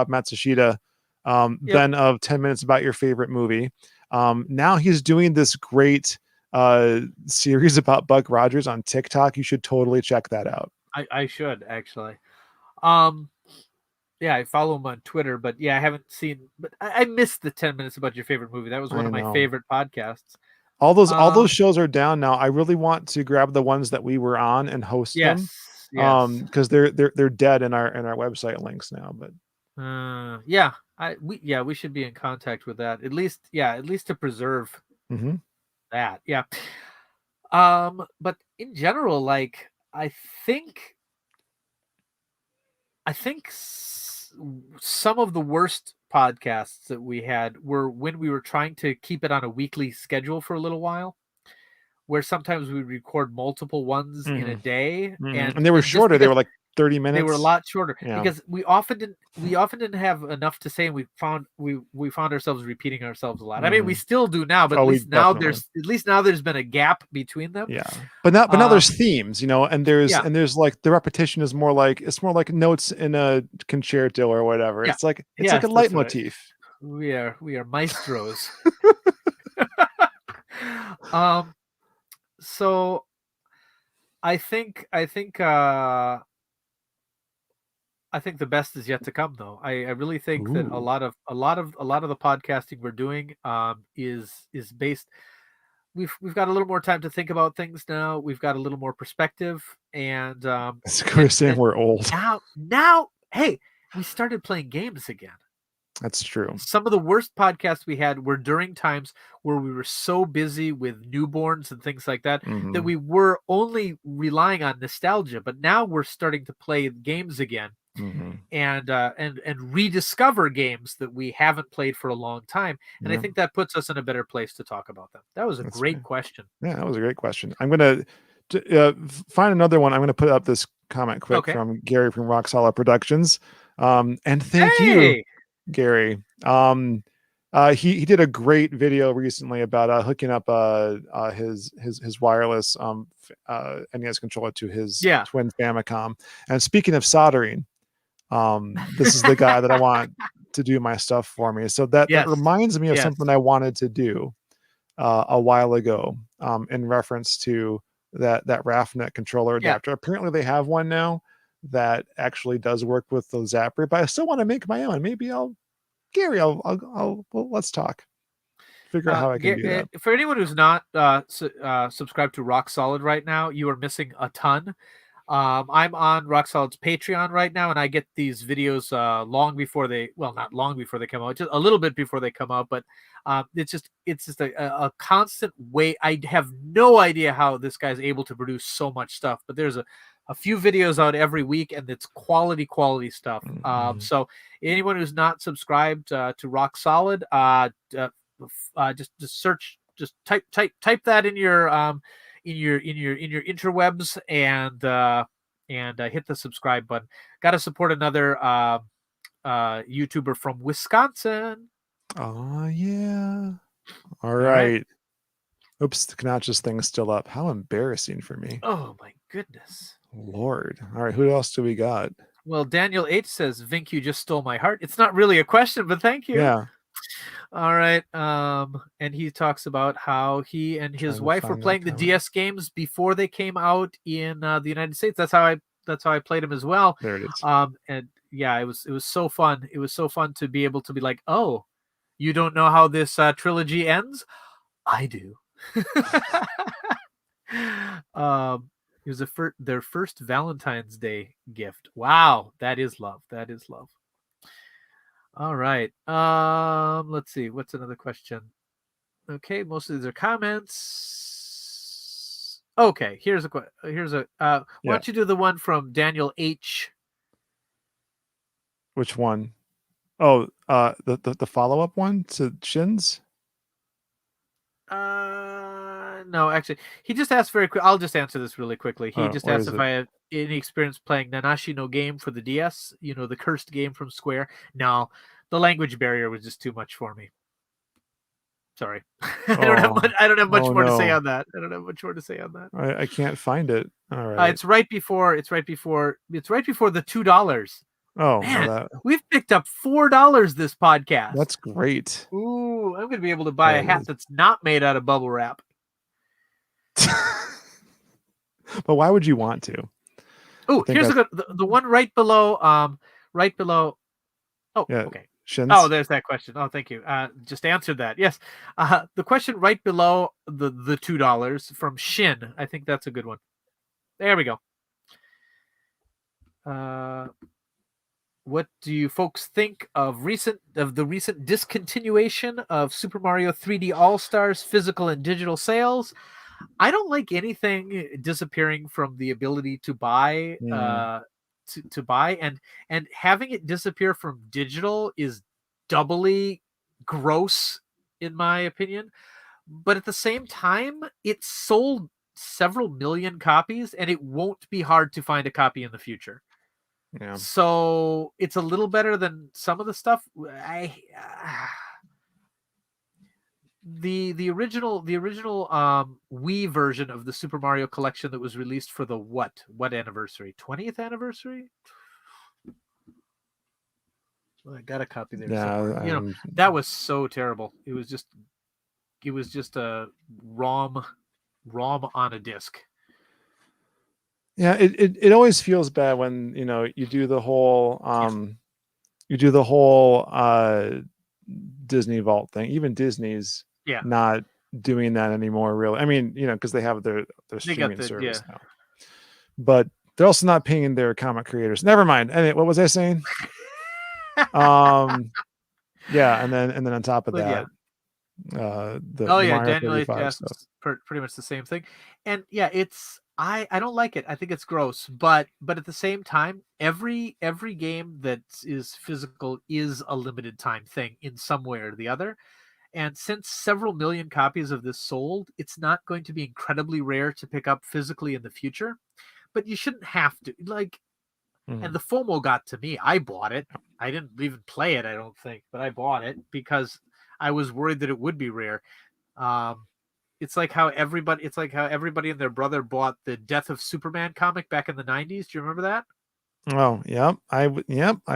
Matsushita, then of 10 minutes about your favorite movie. Now he's doing this great series about Buck Rogers on TikTok. You should totally check that out. I should actually. Yeah, I follow him on Twitter, but I haven't seen. But I missed the 10 minutes about your favorite movie. That was one of my favorite podcasts. All those shows are down now. I really want to grab the ones that we were on and host them. Because they're dead in our website links now. But we should be in contact with that, at least to preserve that. But in general, like, I think some of the worst podcasts that we had were when we were trying to keep it on a weekly schedule for a little while, where sometimes we record multiple ones in a day, and they were shorter. They were like 30 minutes. They were a lot shorter because we often didn't have enough to say, and we found ourselves repeating ourselves a lot. I mean, we still do now, but at least now there's been a gap between them. Yeah, but now there's themes, and there's like the repetition is more like notes in a concerto or whatever. It's like a leitmotif. Right. We are maestros. So I think the best is yet to come, though. I really think that a lot of the podcasting we're doing is based. We've got a little more time to think about things now. We've got a little more perspective, and we're saying we're old now. Hey, we started playing games again. That's true. Some of the worst podcasts we had were during times where we were so busy with newborns and things like that that we were only relying on nostalgia. But now we're starting to play games again. And rediscover games that we haven't played for a long time, and I think that puts us in a better place to talk about them. That was a great question. Yeah, that was a great question. I'm gonna find another one. I'm gonna put up this comment quick from Gary from Rock Solid Productions. And thank you, Gary. He did a great video recently about hooking up his wireless NES controller to his twin Famicom. And speaking of soldering, this is the guy that I want to do my stuff for me. So that reminds me of something I wanted to do a while ago in reference to that RAFnet controller adapter. Apparently they have one now that actually does work with the Zapper, but I still want to make my own. Maybe let's talk. Figure out how I can do that. For anyone who's not subscribed to Rock Solid right now, you are missing a ton. I'm on Rock Solid's Patreon right now, and I get these videos long before they, well, not long before they come out, just a little bit before they come out. But it's just a constant way. I have no idea how this guy's able to produce so much stuff, but there's a few videos out every week, and it's quality stuff. So anyone who's not subscribed to Rock Solid, just search, just type that in your interwebs, and hit the subscribe button. Got to support another YouTuber from Wisconsin. Oh yeah. All right. Oops, the Knotches thing's still up. How embarrassing for me. Oh my goodness. Lord. All right, who else do we got? Well, Daniel H says, Vinnk, you just stole my heart. It's not really a question, but thank you. Yeah. All right. And he talks about how he and his wife were playing the DS games before they came out in the United States. That's how I played them as well. There it is. And yeah, it was so fun. It was so fun to be able to be like, oh, you don't know how this trilogy ends? I do. It was their first Valentine's Day gift. Wow, that is love. That is love. All right. Let's see. What's another question? Okay, most of these are comments. Okay, here's a why don't you do the one from Daniel H? Which one? Oh, the follow-up one to Shins? No, actually, he just asked very quick. I'll just answer this really quickly. He just asked if I have any experience playing Nanashi no Game for the DS, the cursed game from Square. No, the language barrier was just too much for me. Sorry. I don't have much more to say on that. I don't have much more to say on that. I can't find it. All right. It's right before the $2. Oh, man, we've picked up $4 this podcast. That's great. Ooh, I'm going to be able to buy a hat that's not made out of bubble wrap. But why would you want to? Oh, here's the one right below. Oh, yeah, okay. Shins? Oh, there's that question. Oh, thank you. Just answered that. Yes. The question right below the $2 from Shin. I think that's a good one. There we go. What do you folks think of the recent discontinuation of Super Mario 3D All-Stars physical and digital sales? I don't like anything disappearing from the ability to buy, to buy, and having it disappear from digital is doubly gross, in my opinion. But at the same time, it sold several million copies, and it won't be hard to find a copy in the future. Yeah. So it's a little better than some of the stuff. The original Wii version of the Super Mario collection that was released for the what anniversary? 20th anniversary? Well, I got a copy there. Yeah, that was so terrible. It was just a ROM on a disc. Yeah, it always feels bad when you do the whole Disney Vault thing. Even Disney's not doing that anymore, really. I mean, because they have their streaming service now, but they're also not paying their comic creators. Never mind. Anyway, what was I saying? Yeah, and then on top of that, Daniel asks pretty much the same thing, and yeah, it's. I don't like it. I think it's gross, but at the same time, every game that is physical is a limited time thing in some way or the other. And since several million copies of this sold, it's not going to be incredibly rare to pick up physically in the future. But you shouldn't have to. And the FOMO got to me. I bought it. I didn't even play it, I don't think, but I bought it because I was worried that it would be rare. It's like how everybody and their brother bought the Death of Superman comic back in the 90s. Do you remember that? Oh, yep. I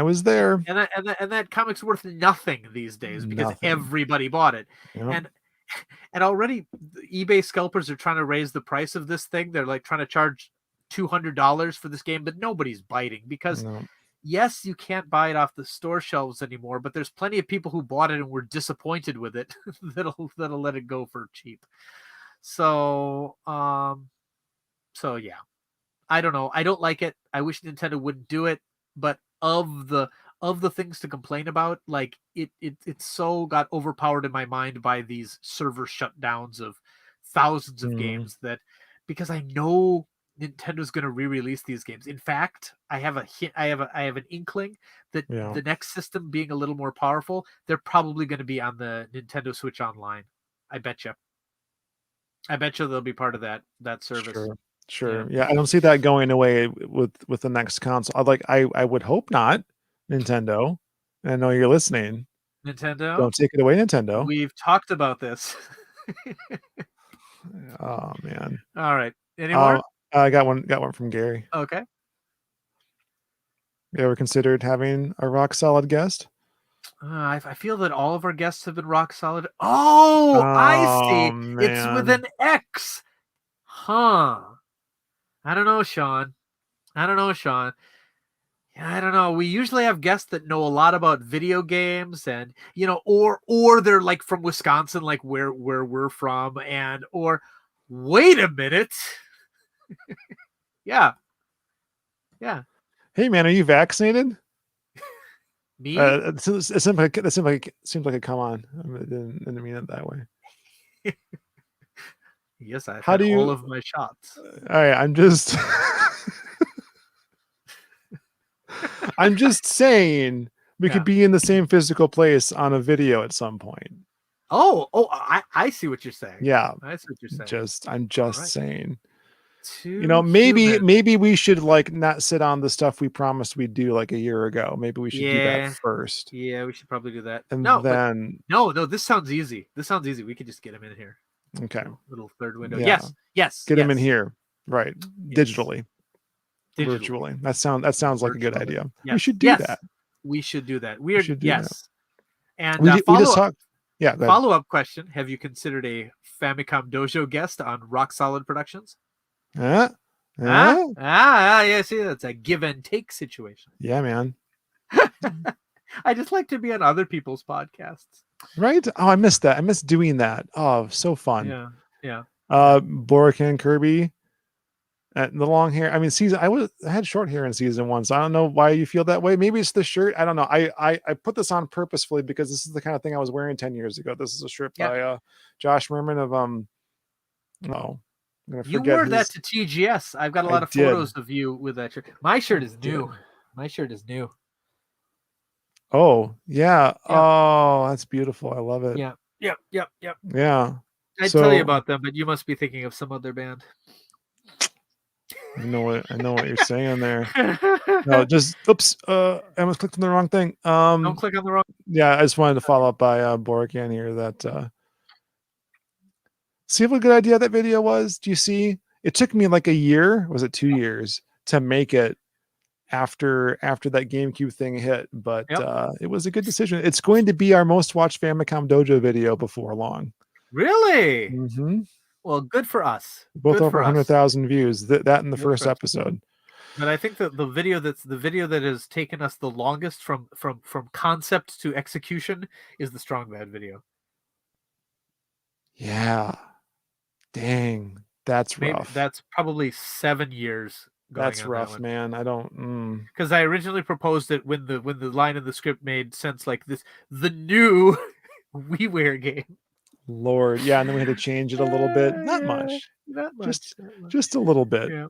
was there. And that comic's worth nothing these days because everybody bought it. Yep. And already eBay scalpers are trying to raise the price of this thing. They're like trying to charge $200 for this game, but nobody's biting because yes, you can't buy it off the store shelves anymore, but there's plenty of people who bought it and were disappointed with it that'll let it go for cheap. So yeah. I don't know. I don't like it. I wish Nintendo wouldn't do it. But of the things to complain about, like it so got overpowered in my mind by these server shutdowns of thousands of games that, because I know Nintendo's going to re-release these games. In fact, I have an inkling that the next system being a little more powerful, they're probably going to be on the Nintendo Switch Online. I bet you they'll be part of that service. Sure. Yeah, I don't see that going away with the next console. I would hope not. Nintendo, I know you're listening. Nintendo, don't take it away, Nintendo. We've talked about this. Oh man. All right. Any more? I got one from Gary. Okay. You ever considered having a rock solid guest? I feel that all of our guests have been rock solid. Oh, I see. Man. It's with an X. Huh. I don't know, Sean. I don't know. We usually have guests that know a lot about video games, and or they're like from Wisconsin, like where we're from, or wait a minute. Yeah. Hey man, are you vaccinated? Me? It seems like a come on. I didn't mean it that way. Yes, I've had all of my shots. All right, I'm just I'm just saying we could be in the same physical place on a video at some point. Oh, I see what you're saying. Yeah, I see what you're saying. I'm just saying. Maybe we should like not sit on the stuff we promised we'd do like a year ago. Maybe we should do that first. Yeah, we should probably do that. And no, this sounds easy. We could just get him in here. Okay. Little third window. Yeah. Yes. Get him in here. Right. Digitally. Virtually. That sounds like a good idea. Yes. We should do that. We should do that. That. And we just talked. Yeah. Follow-up question: have you considered a Famicom Dojo guest on Rock Solid Productions? Yeah, see, that's a give and take situation. Yeah, man. I just like to be on other people's podcasts. Right? Oh, I missed that. I miss doing that. Oh, so fun. Yeah. Borican Kirby. The long hair. I mean, I had short hair in season 1, so I don't know why you feel that way. Maybe it's the shirt. I don't know. I put this on purposefully because this is the kind of thing I was wearing 10 years ago. This is a shirt by Josh Merman of you wore that to TGS. I've got a lot of photos of you with that shirt. My shirt is new. Oh, yeah. Oh, that's beautiful. I love it. Yeah. Yep. Yeah. I'd tell you about them, but you must be thinking of some other band. I know what you're saying there. No, just oops. I almost clicked on the wrong thing. Don't click on the wrong. Yeah, I just wanted to follow up by Borican here that see what a good idea that video was. Do you see? It took me like a year, was it 2 years, to make it after that GameCube thing hit, but it was a good decision. It's going to be our most watched Famicom Dojo video before long. Really? Mm-hmm. Well, good for us. Both over 100,000 views. That in the first episode. But I think that the video that has taken us the longest from concept to execution is the Strong Bad video. Yeah. Dang, that's rough. That's probably 7 years. That's rough, man. I don't because I originally proposed it when the line in the script made sense, like this, the new WiiWare game. Lord, yeah, and then we had to change it a little bit. Not much. Just a little bit. Yeah.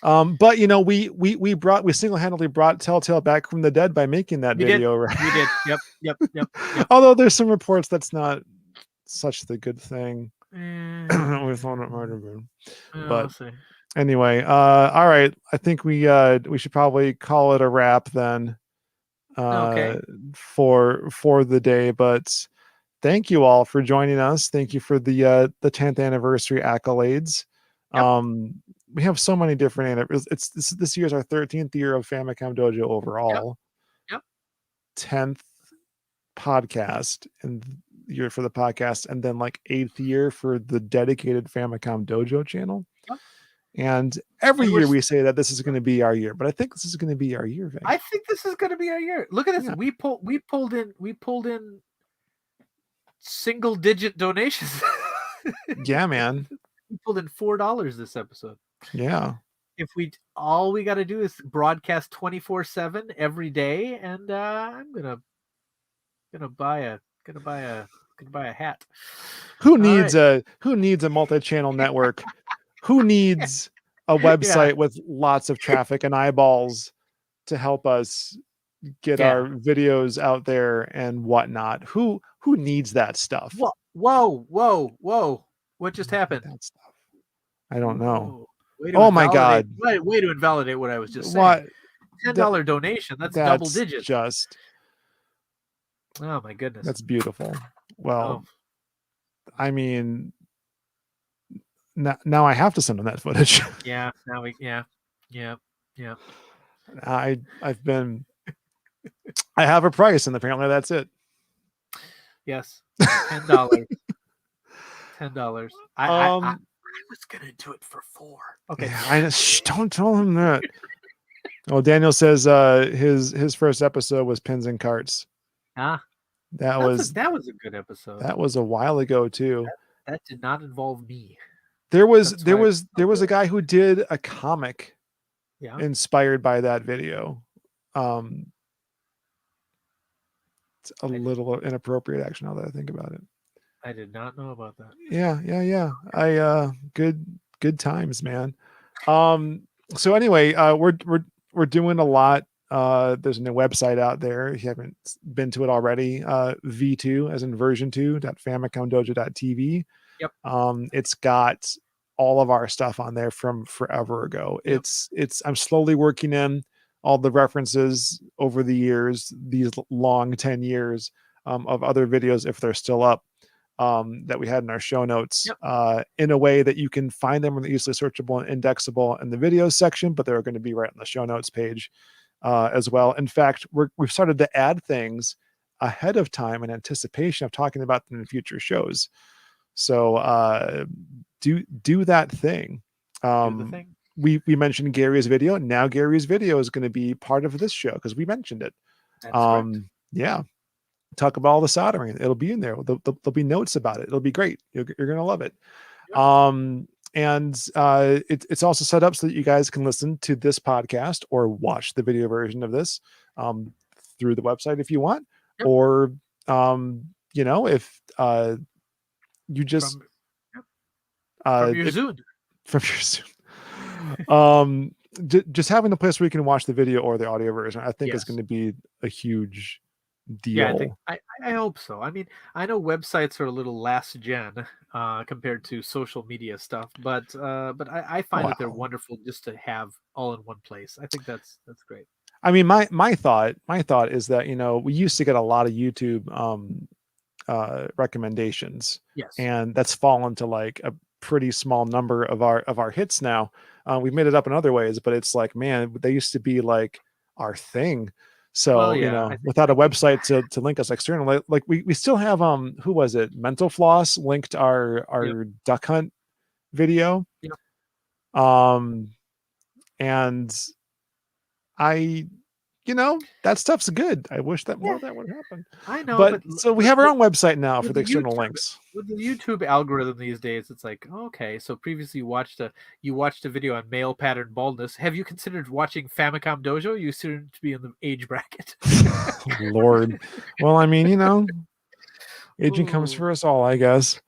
But we single-handedly brought Telltale back from the dead by making that video. Right? We did. Yep. Although there's some reports that's not such the good thing. With on it might have been. But anyway, all right. I think we should probably call it a wrap then. For the day, but thank you all for joining us. Thank you for the 10th anniversary accolades. Yep. We have so many different this year's our 13th year of Famicom Dojo overall. Yep. 10th podcast and year for the podcast, and then like 8th year for the dedicated Famicom Dojo channel. Yep. And every year we say that this is going to be our year, but I think this is going to be our year, Vinnk. I think this is going to be our year. Look at this. Yeah. We pulled in single digit donations. Yeah, man. We pulled in $4 this episode. Yeah. if all we got to do is broadcast 24/7 every day, and I'm gonna buy a hat. Who needs a multi-channel network? Who needs a website with lots of traffic and eyeballs to help us get our videos out there and whatnot? Who needs that stuff? Whoa! What just happened? That stuff. I don't know. Oh my God! Way to invalidate what I was just saying. $10 donation. That's double digits. Just. Oh my goodness. That's beautiful. Well, I mean, now I have to send them that footage. Yeah. Now we. Yeah. I have a price, and apparently that's it. Yes, $10. $10. I was gonna do it for $4. Okay. Yeah, don't tell him that. Well, Daniel says his first episode was Pins and Carts. That was a good episode. That was a while ago too. That did not involve me. There was a guy who did a comic inspired by that video. It's a little inappropriate action now that I think about it. I did not know about that. Yeah. I good times, man. So anyway, we're doing a lot. There's a new website out there. If you haven't been to it already, V2 as in version 2.famicomdojo.tv. Yep. It's got all of our stuff on there from forever ago. Yep. I'm slowly working in all the references over the years, these long 10 years of other videos, if they're still up, that we had in our show notes, in a way that you can find them easily searchable and indexable in the videos section, but they're going to be right on the show notes page as well. In fact, we've started to add things ahead of time in anticipation of talking about them in future shows. So do that thing. We mentioned Gary's video. Now Gary's video is going to be part of this show because we mentioned it. Yeah. Talk about all the soldering. It'll be in there. There'll be notes about it. It'll be great. You're going to love it. Yep. And it's also set up so that you guys can listen to this podcast or watch the video version of this through the website if you want. Yep. Or, if you just... From your Zoom. From your Zoom. Just having a place where you can watch the video or the audio version, I think is going to be a huge deal. Yeah, I hope so. I mean, I know websites are a little last gen compared to social media stuff, but I find that they're wonderful just to have all in one place. I think that's great. I mean, my thought is that we used to get a lot of YouTube recommendations, and that's fallen to like a pretty small number of our hits now. We've made it up in other ways, but it's like, man, they used to be like our thing. So, without a website to link us externally, like we still have, who was it? Mental Floss linked our duck hunt video. Yep. And that stuff's good. I wish that more of that would happen. I know, but so we have our own website now for the external links. With the YouTube algorithm these days, it's like, okay, so previously you watched a video on male pattern baldness. Have you considered watching Famicom Dojo? You seem to be in the age bracket. Lord. Well, I mean, aging comes for us all, I guess.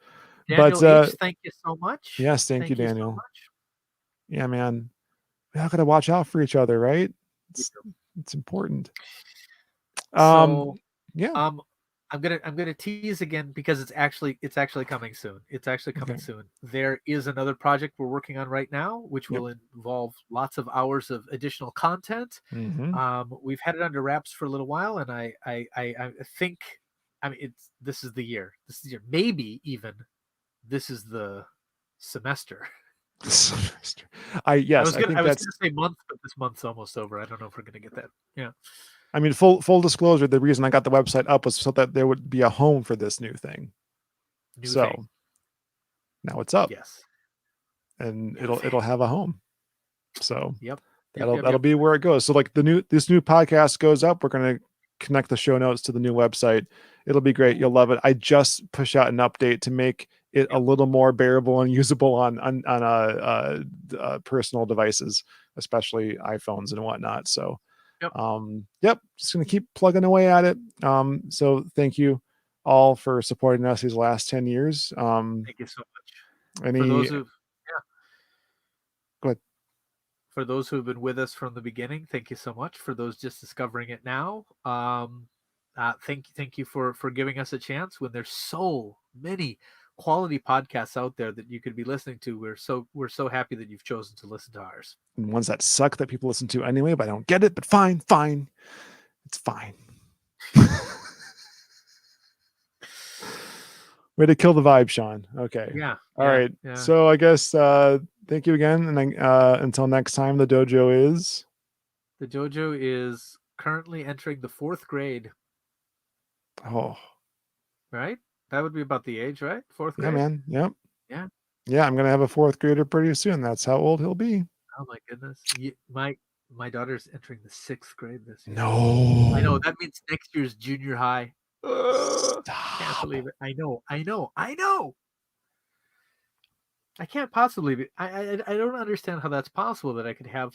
Daniel H, thank you so much. Yes, thank you, Daniel. So yeah, man. We all gotta watch out for each other, right? It's important. I'm gonna tease again because it's actually coming soon. It's actually coming soon. There is another project we're working on right now, which will involve lots of hours of additional content. Mm-hmm. We've had it under wraps for a little while, and I think, this is the year. This is the year. Maybe even this is the semester. I was gonna say month, but this month's almost over. I don't know if we're gonna get that. Yeah. I mean, full disclosure, the reason I got the website up was so that there would be a home for this new thing. Now it's up. Yes. And it'll have a home. So that'll be where it goes. So like this new podcast goes up, we're gonna connect the show notes to the new website. It'll be great. You'll love it. I just push out an update to make it a little more bearable and usable on personal devices, especially iPhones and whatnot. So just gonna keep plugging away at it. So thank you all for supporting us these last 10 years. Thank you so much. For those who've been with us from the beginning, thank you so much. For those just discovering it now, thank you for giving us a chance when there's so many quality podcasts out there that you could be listening to. We're so happy that you've chosen to listen to ours. And ones that suck that people listen to anyway, but I don't get it. But fine, it's fine. Way to kill the vibe, Sean. Okay. Yeah. All right. Yeah. So I guess thank you again, and until next time, the dojo is currently entering the 4th grade. Oh. Right? That would be about the age, right? 4th grade. Yeah, man. Yep. Yeah. Yeah, I'm gonna have a 4th grader pretty soon. That's how old he'll be. Oh my goodness. My daughter's entering the 6th grade this year. No. I know. That means next year's junior high. Stop. Can't believe it. I know. I can't possibly be. I don't understand how that's possible that I could have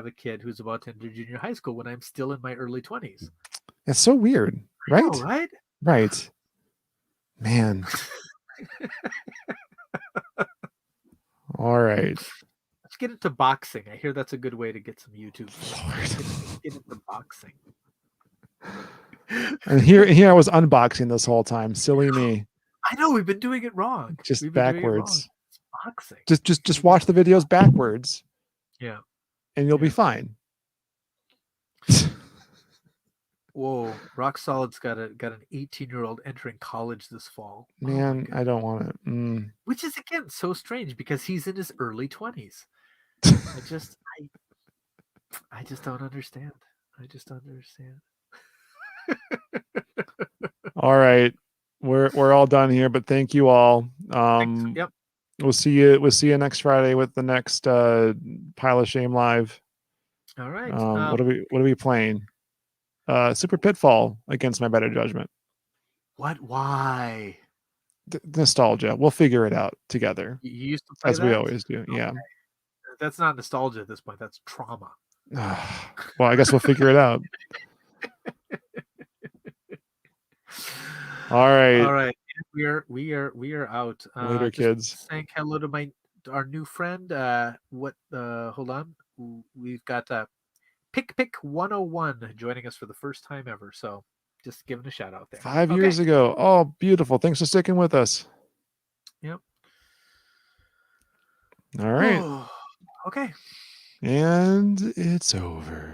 a kid who's about to enter junior high school when I'm still in my early 20s. It's so weird, right? I know, right? Right. Man. All right. Let's get into boxing. I hear that's a good way to get some YouTube. Let's get into boxing. And here I was unboxing this whole time. Silly me. I know we've been doing it wrong. Just backwards. It's boxing. Just watch the videos backwards. Yeah. And you'll be fine. Whoa, Rock Solid's got an 18-year-old entering college this fall. Man, I don't want it. Which is again so strange because he's in his early 20s. I just don't understand. All right. We're all done here, but thank you all. Yep. We'll see you next Friday with the next Pile of Shame live. All right. What are we playing? Super Pitfall against my better judgment. What? Why? Nostalgia. We'll figure it out together. You used to play as we always do. Okay. Yeah. That's not nostalgia at this point. That's trauma. Well, I guess we'll figure it out. All right. We are out. Later, kids. Saying hello to our new friend. Hold on. We've got Pick 101 joining us for the first time ever. So just giving a shout out there. 5 years ago. Oh, beautiful. Thanks for sticking with us. Yep. All right. Okay. And it's over.